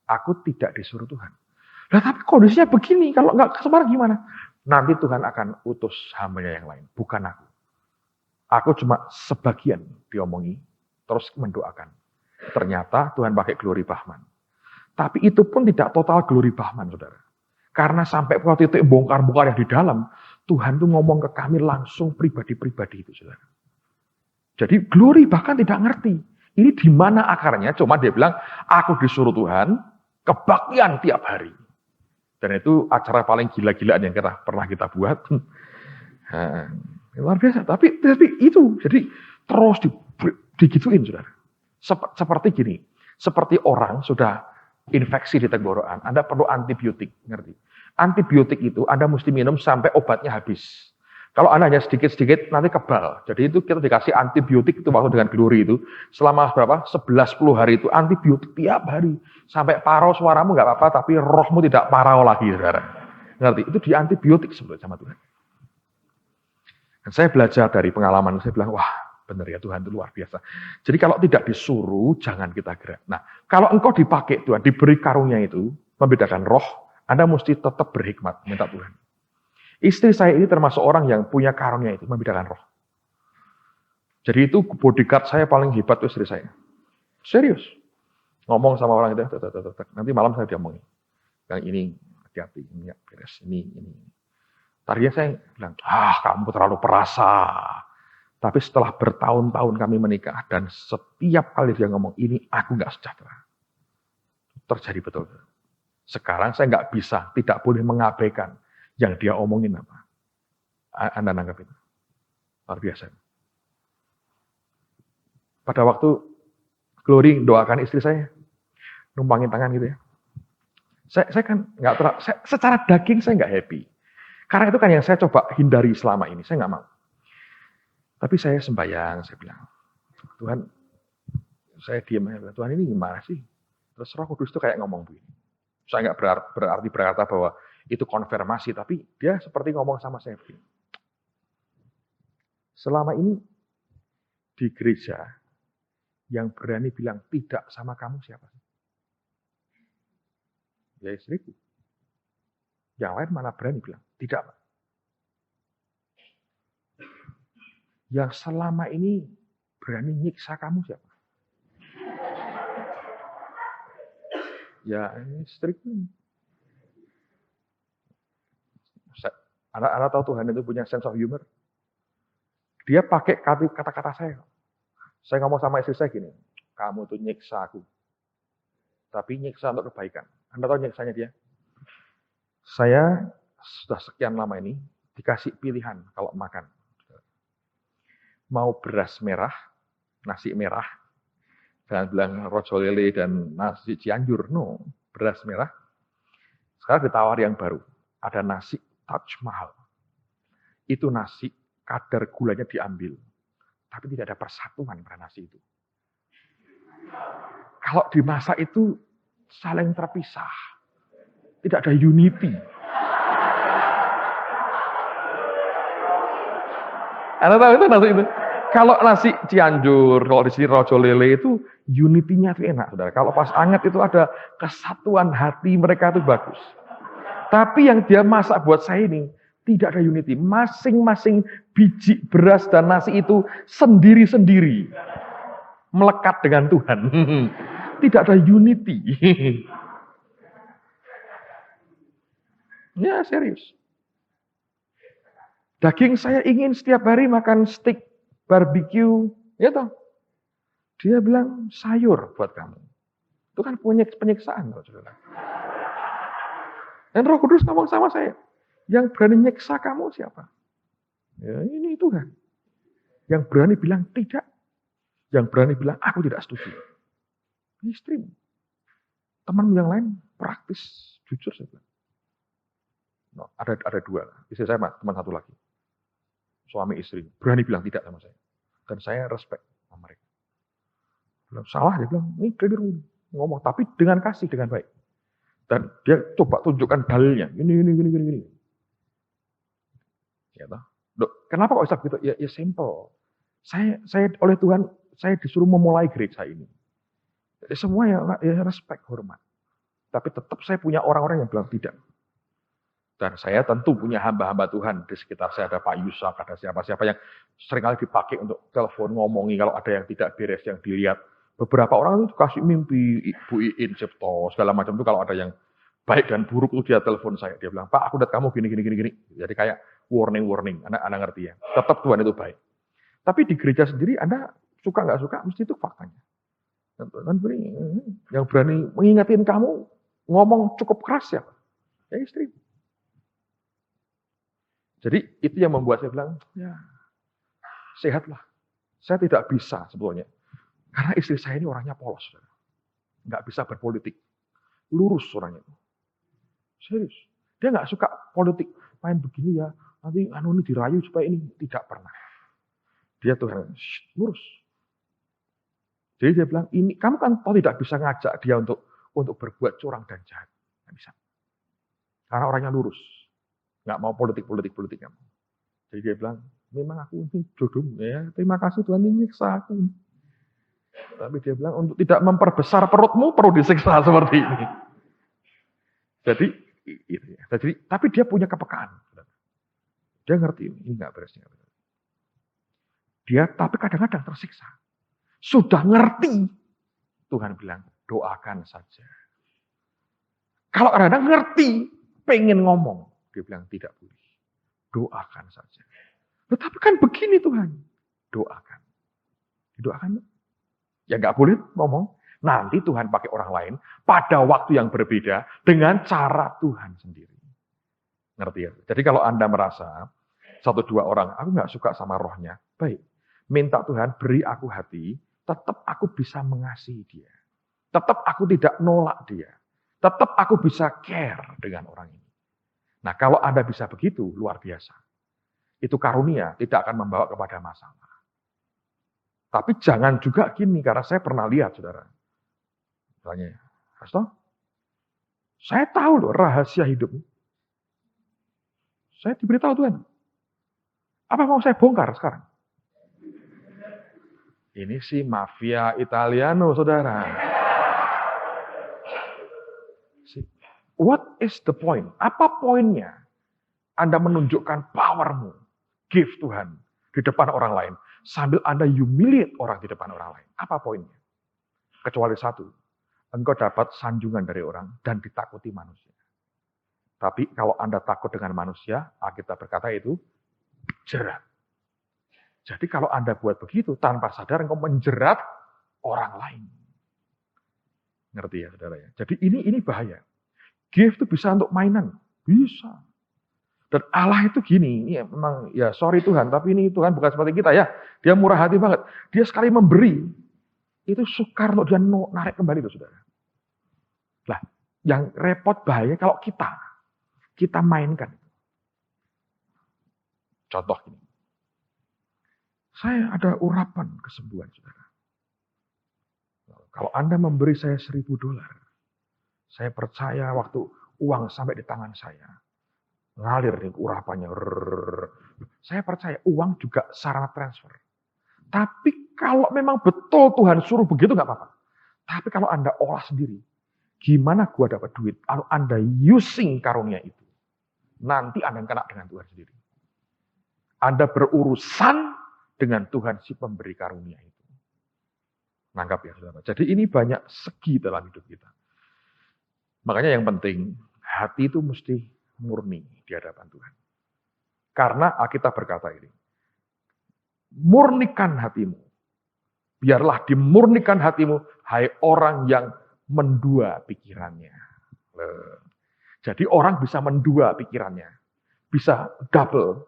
Aku tidak disuruh Tuhan. Nah, tapi kondisinya begini, kalau nggak ke Semarang gimana? Nanti Tuhan akan utus hambanya yang lain, bukan aku. Aku cuma sebagian diomongi, terus mendoakan. Ternyata Tuhan pakai Glory Bahman. Tapi itu pun tidak total Glory Bahman, saudara. Karena sampai pada titik bongkar-bongkar yang di dalam, Tuhan tuh ngomong ke kami langsung pribadi-pribadi itu, saudara. Jadi Glory bahkan tidak ngerti. Ini di mana akarnya? Cuma dia bilang, aku disuruh Tuhan, kebaktian tiap hari. Dan itu acara paling gila-gilaan yang pernah kita buat. Nah, luar biasa. Tapi itu, jadi terus digituin, saudara. Seperti gini, seperti orang sudah infeksi di tenggorokan, Anda perlu antibiotik, ngerti? Antibiotik itu Anda mesti minum sampai obatnya habis. Kalau Anda hanya sedikit-sedikit, nanti kebal. Jadi itu kita dikasih antibiotik itu waktu dengan Glory itu. Selama berapa? 11-10 hari itu antibiotik tiap hari. Sampai parau suaramu nggak apa-apa, tapi rohmu tidak parau lagi, saudara. Ngerti? Itu di antibiotik sebetulnya sama Tuhan. Dan saya belajar dari pengalaman, saya bilang, wah benar ya Tuhan itu luar biasa. Jadi kalau tidak disuruh, jangan kita gerak. Nah, kalau engkau dipakai Tuhan, diberi karunia itu, membedakan roh, Anda mesti tetap berhikmat, minta Tuhan. Istri saya ini termasuk orang yang punya karunia itu, membedakan roh. Jadi itu bodyguard saya paling hebat itu istri saya. Serius. Ngomong sama orang itu, nanti malam saya diomongin. Yang ini, hati-hati, ini beres, ini. Tadinya saya bilang, kamu terlalu perasa. Tapi setelah bertahun-tahun kami menikah, dan setiap kali dia ngomong, ini aku nggak sejahtera. Terjadi betul. Sekarang saya nggak bisa, tidak boleh mengabaikan yang dia omongin apa. Anda nanggap itu. Luar biasa. Pada waktu Glory doakan istri saya, numpangin tangan gitu ya. Saya kan nggak secara daging saya nggak happy. Karena itu kan yang saya coba hindari selama ini. Saya nggak mau. Tapi saya sembahyang, saya bilang, Tuhan, saya diam aja. Tuhan ini gimana sih? Terus Roh Kudus itu kayak ngomong begini. Saya nggak berarti berkata bahwa itu konfirmasi, tapi dia seperti ngomong sama saya. Selama ini di gereja yang berani bilang tidak sama kamu siapa? Ya istriku. Yang lain mana berani bilang tidak. Yang selama ini berani nyiksa kamu siapa? Ya istriku. Anak-anak tahu Tuhan itu punya sense of humor. Dia pakai kata-kata saya. Saya ngomong sama istri saya gini, kamu tuh nyiksa aku. Tapi nyiksa untuk kebaikan. Anda tahu nyiksanya dia? Saya sudah sekian lama ini dikasih pilihan kalau makan. Mau beras merah, nasi merah, jangan bilang rojo lele dan nasi Cianjur. No, beras merah. Sekarang ditawar yang baru. Ada nasi Taj Mahal. Itu nasi, kadar gulanya diambil. Tapi tidak ada persatuan pada nasi itu. Kalau dimasak itu saling terpisah. Tidak ada unity. Anda tahu itu nasi itu? Kalau nasi Cianjur, kalau di sini rojo lele itu unity-nya itu enak, saudara. Kalau pas anget itu ada kesatuan hati mereka itu bagus. Tapi yang dia masak buat saya ini tidak ada unity. Masing-masing biji beras dan nasi itu sendiri-sendiri melekat dengan Tuhan. Tidak ada unity. Ya serius. Daging saya ingin setiap hari makan steak barbecue, ya toh. Dia bilang sayur buat kamu. Itu kan penyiksaan, saudara. Dan Roh Kudus ngomong sama saya, yang berani nyiksa kamu siapa? Ya ini Tuhan. Yang berani bilang tidak. Yang berani bilang aku tidak setuju. Istrimu. Teman yang lain praktis, jujur saya bilang. No, ada dua. Istri saya teman satu lagi. Suami istri. Berani bilang tidak sama saya. Dan saya respect sama mereka. Bilang, salah, dia bilang, ini keliru. Ngomong, tapi dengan kasih, dengan baik. Dan dia coba tunjukkan dalilnya. Gini. Ya, kenapa kok bisa begitu? Ya simple. Saya oleh Tuhan, saya disuruh memulai gereja ini. Jadi semua ya respect, hormat. Tapi tetap saya punya orang-orang yang bilang tidak. Dan saya tentu punya hamba-hamba Tuhan. Di sekitar saya ada Pak Yusak, ada siapa-siapa yang seringkali dipakai untuk telepon, ngomongi kalau ada yang tidak beres, yang dilihat. Beberapa orang itu kasih mimpi, Bu Iin, Cipto, segala macam itu kalau ada yang baik dan buruk itu dia telepon saya. Dia bilang, Pak aku lihat kamu gini. Jadi kayak warning. Anda ngerti ya. Tetap Tuhan itu baik. Tapi di gereja sendiri Anda suka nggak suka, mesti itu faktanya. Yang berani mengingatin kamu, ngomong cukup keras ya. Ya istri. Jadi itu yang membuat saya bilang, ya sehatlah. Saya tidak bisa sebetulnya. Karena istri saya ini orangnya polos. Nggak bisa berpolitik. Lurus orangnya. Serius. Dia nggak suka politik. Main begini ya, nanti ini dirayu supaya ini. Tidak pernah. Dia tuh lurus. Jadi dia bilang, ini kamu kan tidak bisa ngajak dia untuk berbuat curang dan jahat. Nggak bisa. Karena orangnya lurus. Nggak mau politik kamu. Jadi dia bilang, memang aku ini jodohmu ya. Terima kasih Tuhan ini nyiksa aku. Tapi dia bilang, untuk tidak memperbesar perutmu perlu disiksa seperti ini. Jadi tapi dia punya kepekaan. Dia ngerti ini nggak beres. Dia tapi kadang-kadang tersiksa. Sudah ngerti. Tuhan bilang, doakan saja. Kalau kadang-kadang ngerti, pengen ngomong. Dia bilang, tidak boleh. Doakan saja. Tetapi kan begini Tuhan. Doakan. Doakan. Ya nggak boleh ngomong. Nanti Tuhan pakai orang lain pada waktu yang berbeda dengan cara Tuhan sendiri. Ngerti ya? Jadi kalau Anda merasa 1-2 orang, aku nggak suka sama rohnya. Baik. Minta Tuhan beri aku hati, tetap aku bisa mengasihi dia. Tetap aku tidak nolak dia. Tetap aku bisa care dengan orang ini. Nah kalau Anda bisa begitu, luar biasa. Itu karunia, tidak akan membawa kepada masalah. Tapi jangan juga gini, karena saya pernah lihat, saudara. Misalnya, Pastor, saya tahu loh rahasia hidup. Saya diberitahu Tuhan. Apa mau saya bongkar sekarang? Ini sih mafia Italiano, saudara. What is the point? Apa poinnya? Anda menunjukkan powermu, gift Tuhan di depan orang lain, sambil Anda humiliate orang di depan orang lain. Apa poinnya? Kecuali satu, engkau dapat sanjungan dari orang dan ditakuti manusia. Tapi kalau Anda takut dengan manusia, Alkitab berkata itu jerat. Jadi kalau Anda buat begitu, tanpa sadar engkau menjerat orang lain. Ngerti ya saudara ya? Jadi ini bahaya. Gift itu bisa untuk mainan. Bisa. Dan Allah itu gini, ini memang ya sorry Tuhan, tapi ini Tuhan bukan seperti kita ya. Dia murah hati banget. Dia sekali memberi, itu sukar untuk dia narik kembali itu saudara. Nah, yang repot bahaya kalau kita mainkan. Contoh ini. Saya ada urapan kesembuhan saudara. Kalau Anda memberi saya $1.000, saya percaya waktu uang sampai di tangan saya, ngalir nih urapannya. Saya percaya uang juga sarana transfer. Tapi kalau memang betul Tuhan suruh begitu nggak apa-apa. Tapi kalau Anda olah sendiri, gimana gua dapat duit? Kalau Anda using karunia itu, nanti Anda kena dengan Tuhan sendiri. Anda berurusan dengan Tuhan si pemberi karunia itu. Nangkap ya saudara. Jadi ini banyak segi dalam hidup kita. Makanya yang penting, hati itu mesti murni di hadapan Tuhan. Karena Alkitab berkata ini, murnikan hatimu. Biarlah dimurnikan hatimu, hai orang yang mendua pikirannya. Jadi orang bisa mendua pikirannya. Bisa double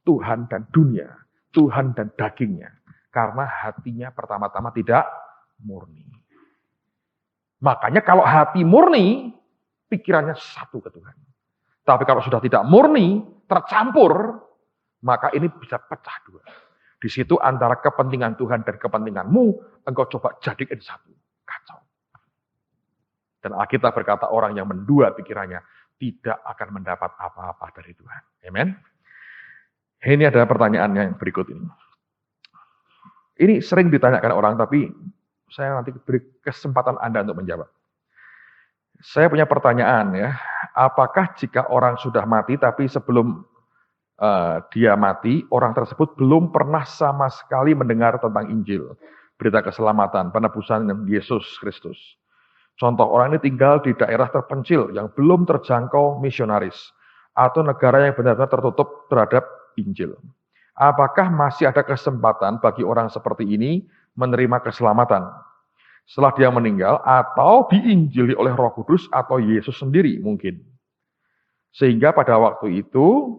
Tuhan dan dunia, Tuhan dan dagingnya. Karena hatinya pertama-tama tidak murni. Makanya kalau hati murni, pikirannya satu ke Tuhan. Tapi kalau sudah tidak murni, tercampur, maka ini bisa pecah dua. Di situ antara kepentingan Tuhan dan kepentinganmu, engkau coba jadikan satu. Kacau. Dan Alkitab berkata orang yang mendua pikirannya tidak akan mendapat apa-apa dari Tuhan. Amen. Ini adalah pertanyaan yang berikut ini. Ini sering ditanyakan orang, tapi saya nanti beri kesempatan Anda untuk menjawab. Saya punya pertanyaan ya, apakah jika orang sudah mati tapi sebelum dia mati, orang tersebut belum pernah sama sekali mendengar tentang Injil, berita keselamatan, penebusan Yesus Kristus. Contoh orang ini tinggal di daerah terpencil yang belum terjangkau misionaris atau negara yang benar-benar tertutup terhadap Injil. Apakah masih ada kesempatan bagi orang seperti ini menerima keselamatan setelah dia meninggal atau diinjili oleh Roh Kudus atau Yesus sendiri mungkin. Sehingga pada waktu itu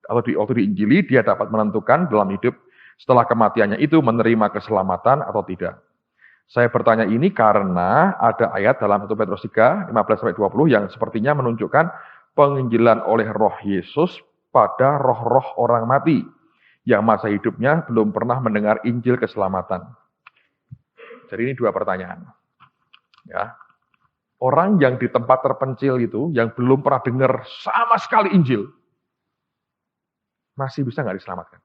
atau waktu diinjili dia dapat menentukan dalam hidup setelah kematiannya itu menerima keselamatan atau tidak. Saya bertanya ini karena ada ayat dalam 1 Petrus 3, 15-20 yang sepertinya menunjukkan penginjilan oleh Roh Yesus pada roh-roh orang mati yang masa hidupnya belum pernah mendengar Injil keselamatan. Jadi ini dua pertanyaan. Ya. Orang yang di tempat terpencil itu, yang belum pernah dengar sama sekali Injil, masih bisa nggak diselamatkan?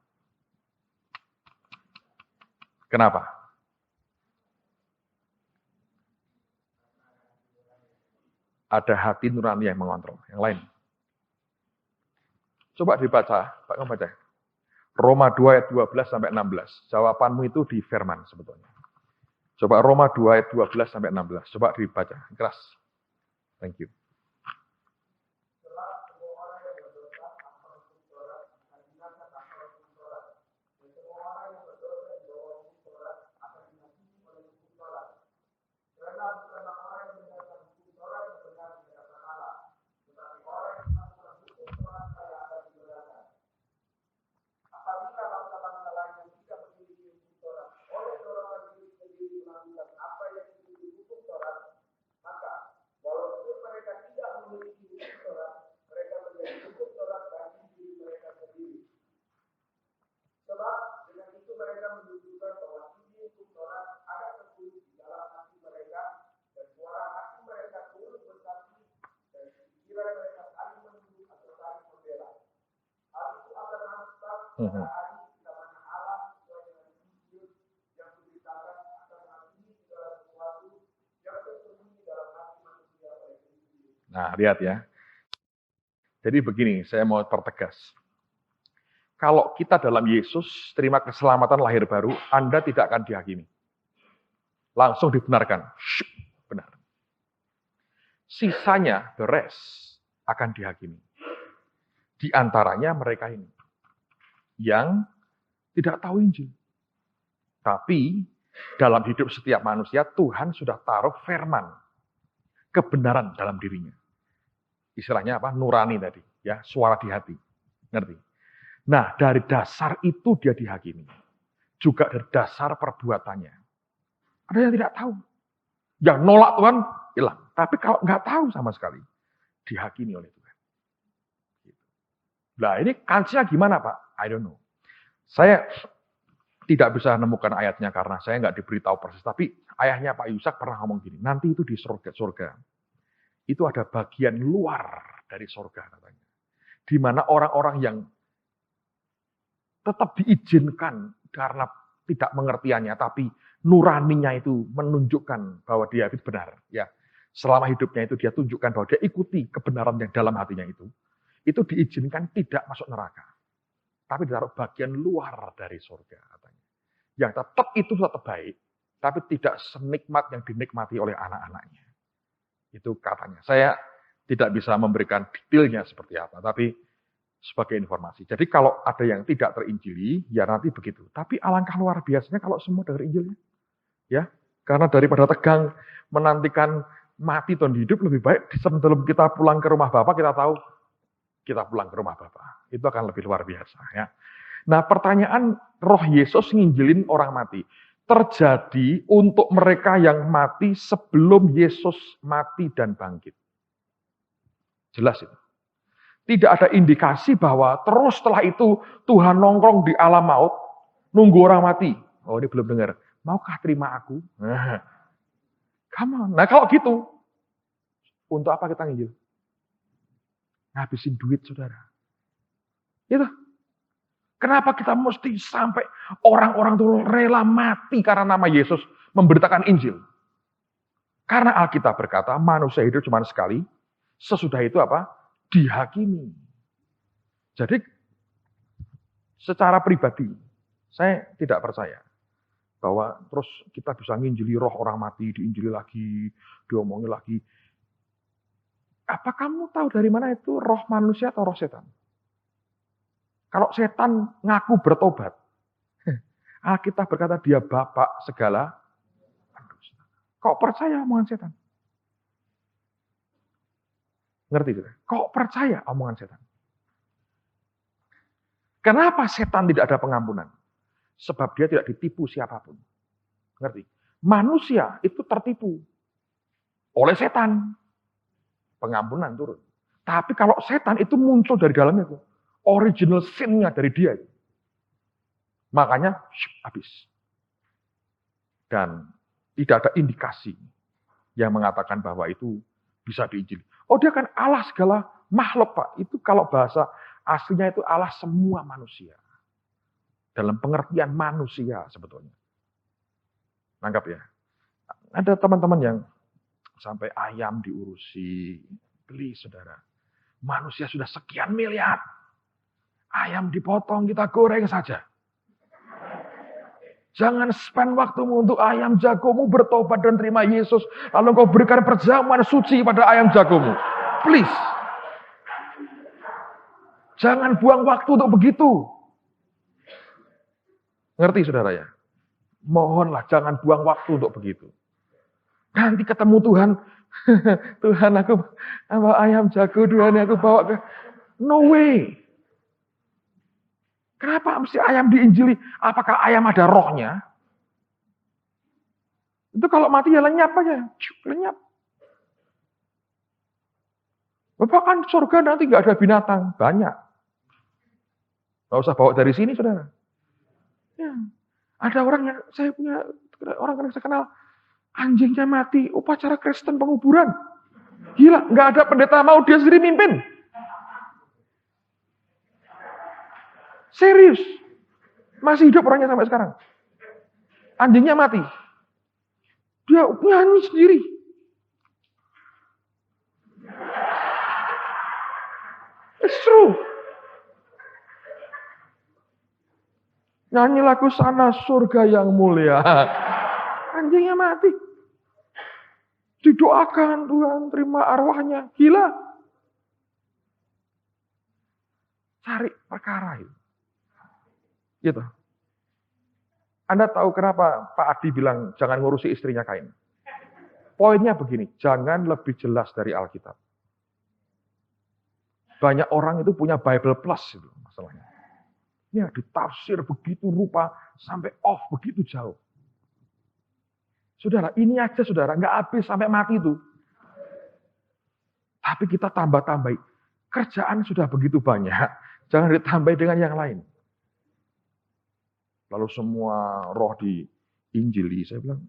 Kenapa? Ada hati nurani yang mengontrol. Yang lain. Coba dibaca, Pak kamu baca. Roma 2 ayat 12-16. Jawabanmu itu di firman sebetulnya. Coba Roma 2 ayat 12-16. Coba dibaca. Keras. Thank you. Nah, lihat ya. Jadi begini, saya mau pertegas. Kalau kita dalam Yesus terima keselamatan lahir baru, Anda tidak akan dihakimi. Langsung dibenarkan. Benar. Sisanya, the rest, akan dihakimi. Di antaranya mereka ini. Yang tidak tahu Injil. Tapi, dalam hidup setiap manusia, Tuhan sudah taruh firman. Kebenaran dalam dirinya. Istilahnya apa? Nurani tadi. Ya, suara di hati. Ngerti? Nah, dari dasar itu dia dihakimi. Juga dari dasar perbuatannya. Ada yang tidak tahu. Yang nolak Tuhan, hilang. Tapi kalau nggak tahu sama sekali, dihakimi oleh Tuhan. Nah, ini kansnya gimana, Pak? I don't know. Saya tidak bisa menemukan ayatnya karena saya nggak diberitahu persis. Tapi ayahnya Pak Yusak pernah ngomong gini, nanti itu di surga. Itu ada bagian luar dari surga katanya. Di mana orang-orang yang tetap diizinkan karena tidak mengertiannya, tapi nuraninya itu menunjukkan bahwa dia itu benar. Ya, selama hidupnya itu dia tunjukkan bahwa dia ikuti kebenaran yang dalam hatinya itu diizinkan tidak masuk neraka. Tapi ditaruh bagian luar dari surga katanya. Yang tetap itu tetap baik, tapi tidak senikmat yang dinikmati oleh anak-anaknya. Itu katanya. Saya tidak bisa memberikan detailnya seperti apa, tapi sebagai informasi. Jadi kalau ada yang tidak terinjili, ya nanti begitu. Tapi alangkah luar biasanya kalau semua dengar Injilnya. Ya, karena daripada tegang menantikan mati dan hidup, lebih baik sebelum kita pulang ke rumah Bapak, kita tahu kita pulang ke rumah Bapak. Itu akan lebih luar biasa. Ya. Nah, pertanyaan Roh Yesus nginjilin orang mati terjadi untuk mereka yang mati sebelum Yesus mati dan bangkit. Jelas itu. Tidak ada indikasi bahwa terus setelah itu Tuhan nongkrong di alam maut, nunggu orang mati. Oh, ini belum dengar. Maukah terima aku? Nah, come on. Nah, kalau gitu, untuk apa kita nginjil? Ngabisin duit, saudara. Itu. Kenapa kita mesti sampai orang-orang itu rela mati karena nama Yesus memberitakan Injil? Karena Alkitab berkata, manusia hidup cuma sekali, sesudah itu apa? Dihakimi. Jadi secara pribadi saya tidak percaya bahwa terus kita bisa nginjili roh orang mati, diinjili lagi, diomongin lagi. Apa kamu tahu dari mana itu roh manusia atau roh setan? Kalau setan ngaku bertobat, Alkitab berkata dia bapak segala manusia. Kok percaya omongan setan? Ngerti tidak? Kok percaya omongan setan? Kenapa setan tidak ada pengampunan? Sebab dia tidak ditipu siapapun. Ngerti? Manusia itu tertipu oleh setan. Pengampunan turun. Tapi kalau setan itu muncul dari dalamnya itu. Original sin-nya dari dia itu. Makanya habis. Dan tidak ada indikasi yang mengatakan bahwa itu bisa diinjili. Oh, dia kan Allah segala makhluk, Pak. Itu kalau bahasa aslinya itu Allah semua manusia. Dalam pengertian manusia sebetulnya. Nangkap ya? Ada teman-teman yang sampai ayam diurusi. Beli, saudara. Manusia sudah sekian miliar. Ayam dipotong, kita goreng saja. Jangan spend waktumu untuk ayam jagomu, bertobat dan terima Yesus. Lalu kau berikan perjamuan suci pada ayam jagomu. Please. Jangan buang waktu untuk begitu. Ngerti saudara ya? Mohonlah jangan buang waktu untuk begitu. Nanti ketemu Tuhan. Tuhan aku ayam jago, Tuhan aku bawa ke... No way. Kenapa mesti ayam diinjili? Apakah ayam ada rohnya? Itu kalau mati ya lenyap aja. Lenyap. Bapak kan surga nanti nggak ada binatang. Banyak. Nggak usah bawa dari sini, saudara. Ya. Ada orang yang saya punya, orang yang saya kenal, anjingnya mati, upacara Kristen penguburan. Gila, nggak ada pendeta mau dia sendiri mimpin. Serius. Masih hidup orangnya sampai sekarang. Anjingnya mati. Dia nyanyi sendiri. It's true. Nyanyi lagu Sana Surga Yang Mulia. Anjingnya mati. Didoakan Tuhan, terima arwahnya. Gila. Cari perkara itu. Gitu. Anda tahu kenapa Pak Adi bilang jangan ngurusi istrinya Kain? Poinnya begini, jangan lebih jelas dari Alkitab. Banyak orang itu punya Bible Plus itu masalahnya. Ya, ditafsir begitu rupa sampai off begitu jauh. Saudara, ini aja saudara, nggak habis sampai mati itu. Tapi kita tambah-tambahi. Kerjaan sudah begitu banyak, jangan ditambah dengan yang lain. Lalu semua roh di Injili, saya bilang,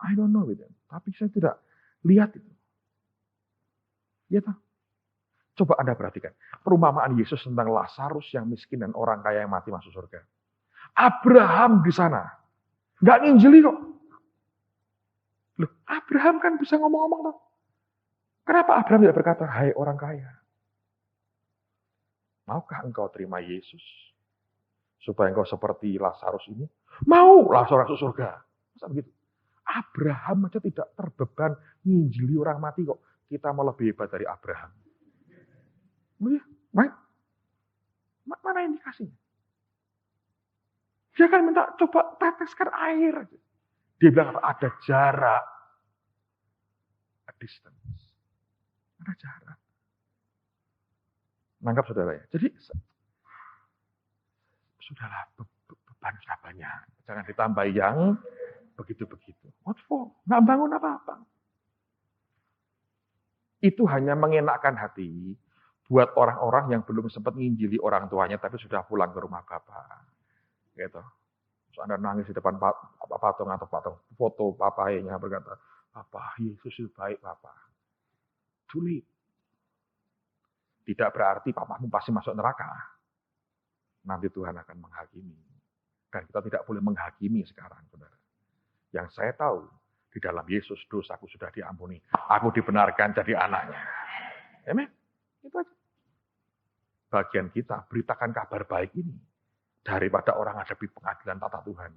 I don't know it. Tapi saya tidak lihat itu. Ya tak? Coba Anda perhatikan. Perumpamaan Yesus tentang Lazarus yang miskin dan orang kaya yang mati masuk surga. Abraham di sana. Nggak nginjili kok. Loh, Abraham kan bisa ngomong-ngomong loh. Kenapa Abraham tidak berkata, hai orang kaya. Maukah engkau terima Yesus? Supaya engkau seperti Lazarus ini? Mau Lazarus masuk surga. Masa begitu? Abraham aja tidak terbeban nginjili orang mati kok. Kita mau lebih hebat dari Abraham. Oh ya, right? Mana indikasinya? Dia kan minta coba teteskan air. Dia bilang apa? Ada jarak. A distance. Ada jarak. Nangkap saudara ya. Jadi, sudahlah, beban sudah banyak. Jangan ditambah yang begitu-begitu. What for? Nggak bangun apa-apa. Itu hanya mengenakkan hati buat orang-orang yang belum sempat nginjili orang tuanya, tapi sudah pulang ke rumah Bapak. Gitu. So, Anda nangis di depan patung atau patung foto papanya berkata, Papa, Yesus itu baik, Papa. Sulit. Tidak berarti papamu pasti masuk neraka. Nanti Tuhan akan menghakimi. Dan kita tidak boleh menghakimi sekarang, saudara. Yang saya tahu, di dalam Yesus dosaku sudah diampuni. Aku dibenarkan jadi anaknya. Amen. Itu aja. Bagian kita, beritakan kabar baik ini. Daripada orang hadapi pengadilan tata Tuhan.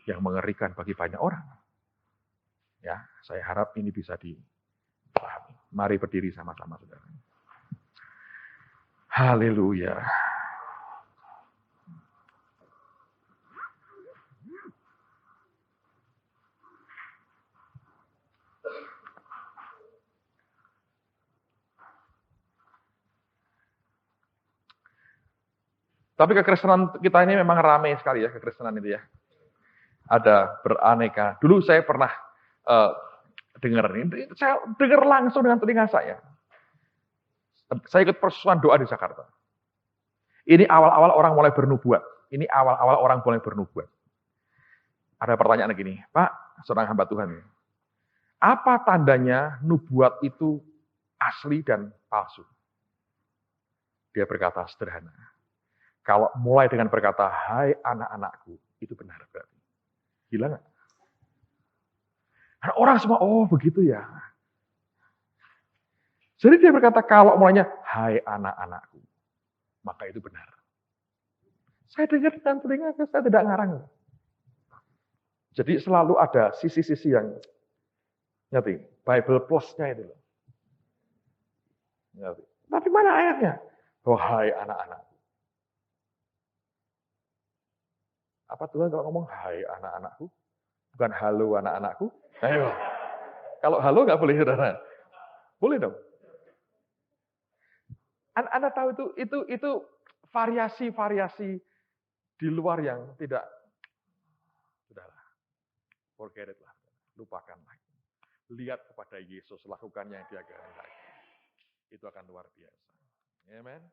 Yang mengerikan bagi banyak orang. Ya, saya harap ini bisa dipahami. Mari berdiri sama-sama, saudara. Haleluya. Tapi kekristenan kita ini memang ramai sekali ya, kekristenan itu ya. Ada beraneka. Dulu saya pernah dengar ini, saya dengar langsung dengan telinga saya. Saya ikut persuan doa di Jakarta. Ini awal-awal orang mulai bernubuat. Ini awal-awal orang mulai bernubuat. Ada pertanyaan begini, Pak, seorang hamba Tuhan. Apa tandanya nubuat itu asli dan palsu? Dia berkata sederhana. Kalau mulai dengan berkata, hai anak-anakku, itu benar berarti. Gila nggak? Karena orang semua, oh begitu ya. Jadi dia berkata, kalau mulainya, hai anak-anakku, maka itu benar. Saya dengar dengan telinga, saya tidak ngarang. Jadi selalu ada sisi-sisi yang, ngerti, Bible plus-nya itu. Ngerti. Tapi mana ayatnya? Wahai anak-anakku. Apa Tuhan kalau ngomong, hai anak-anakku? Bukan halo anak-anakku? Ayo. Kalau halo nggak boleh, saudara? Boleh dong. Anda tahu itu variasi-variasi di luar yang tidak, sudahlah, forget it lah, lupakanlah. Lihat kepada Yesus, lakukan yang Dia kehendaki. Itu akan luar biasa. Amen.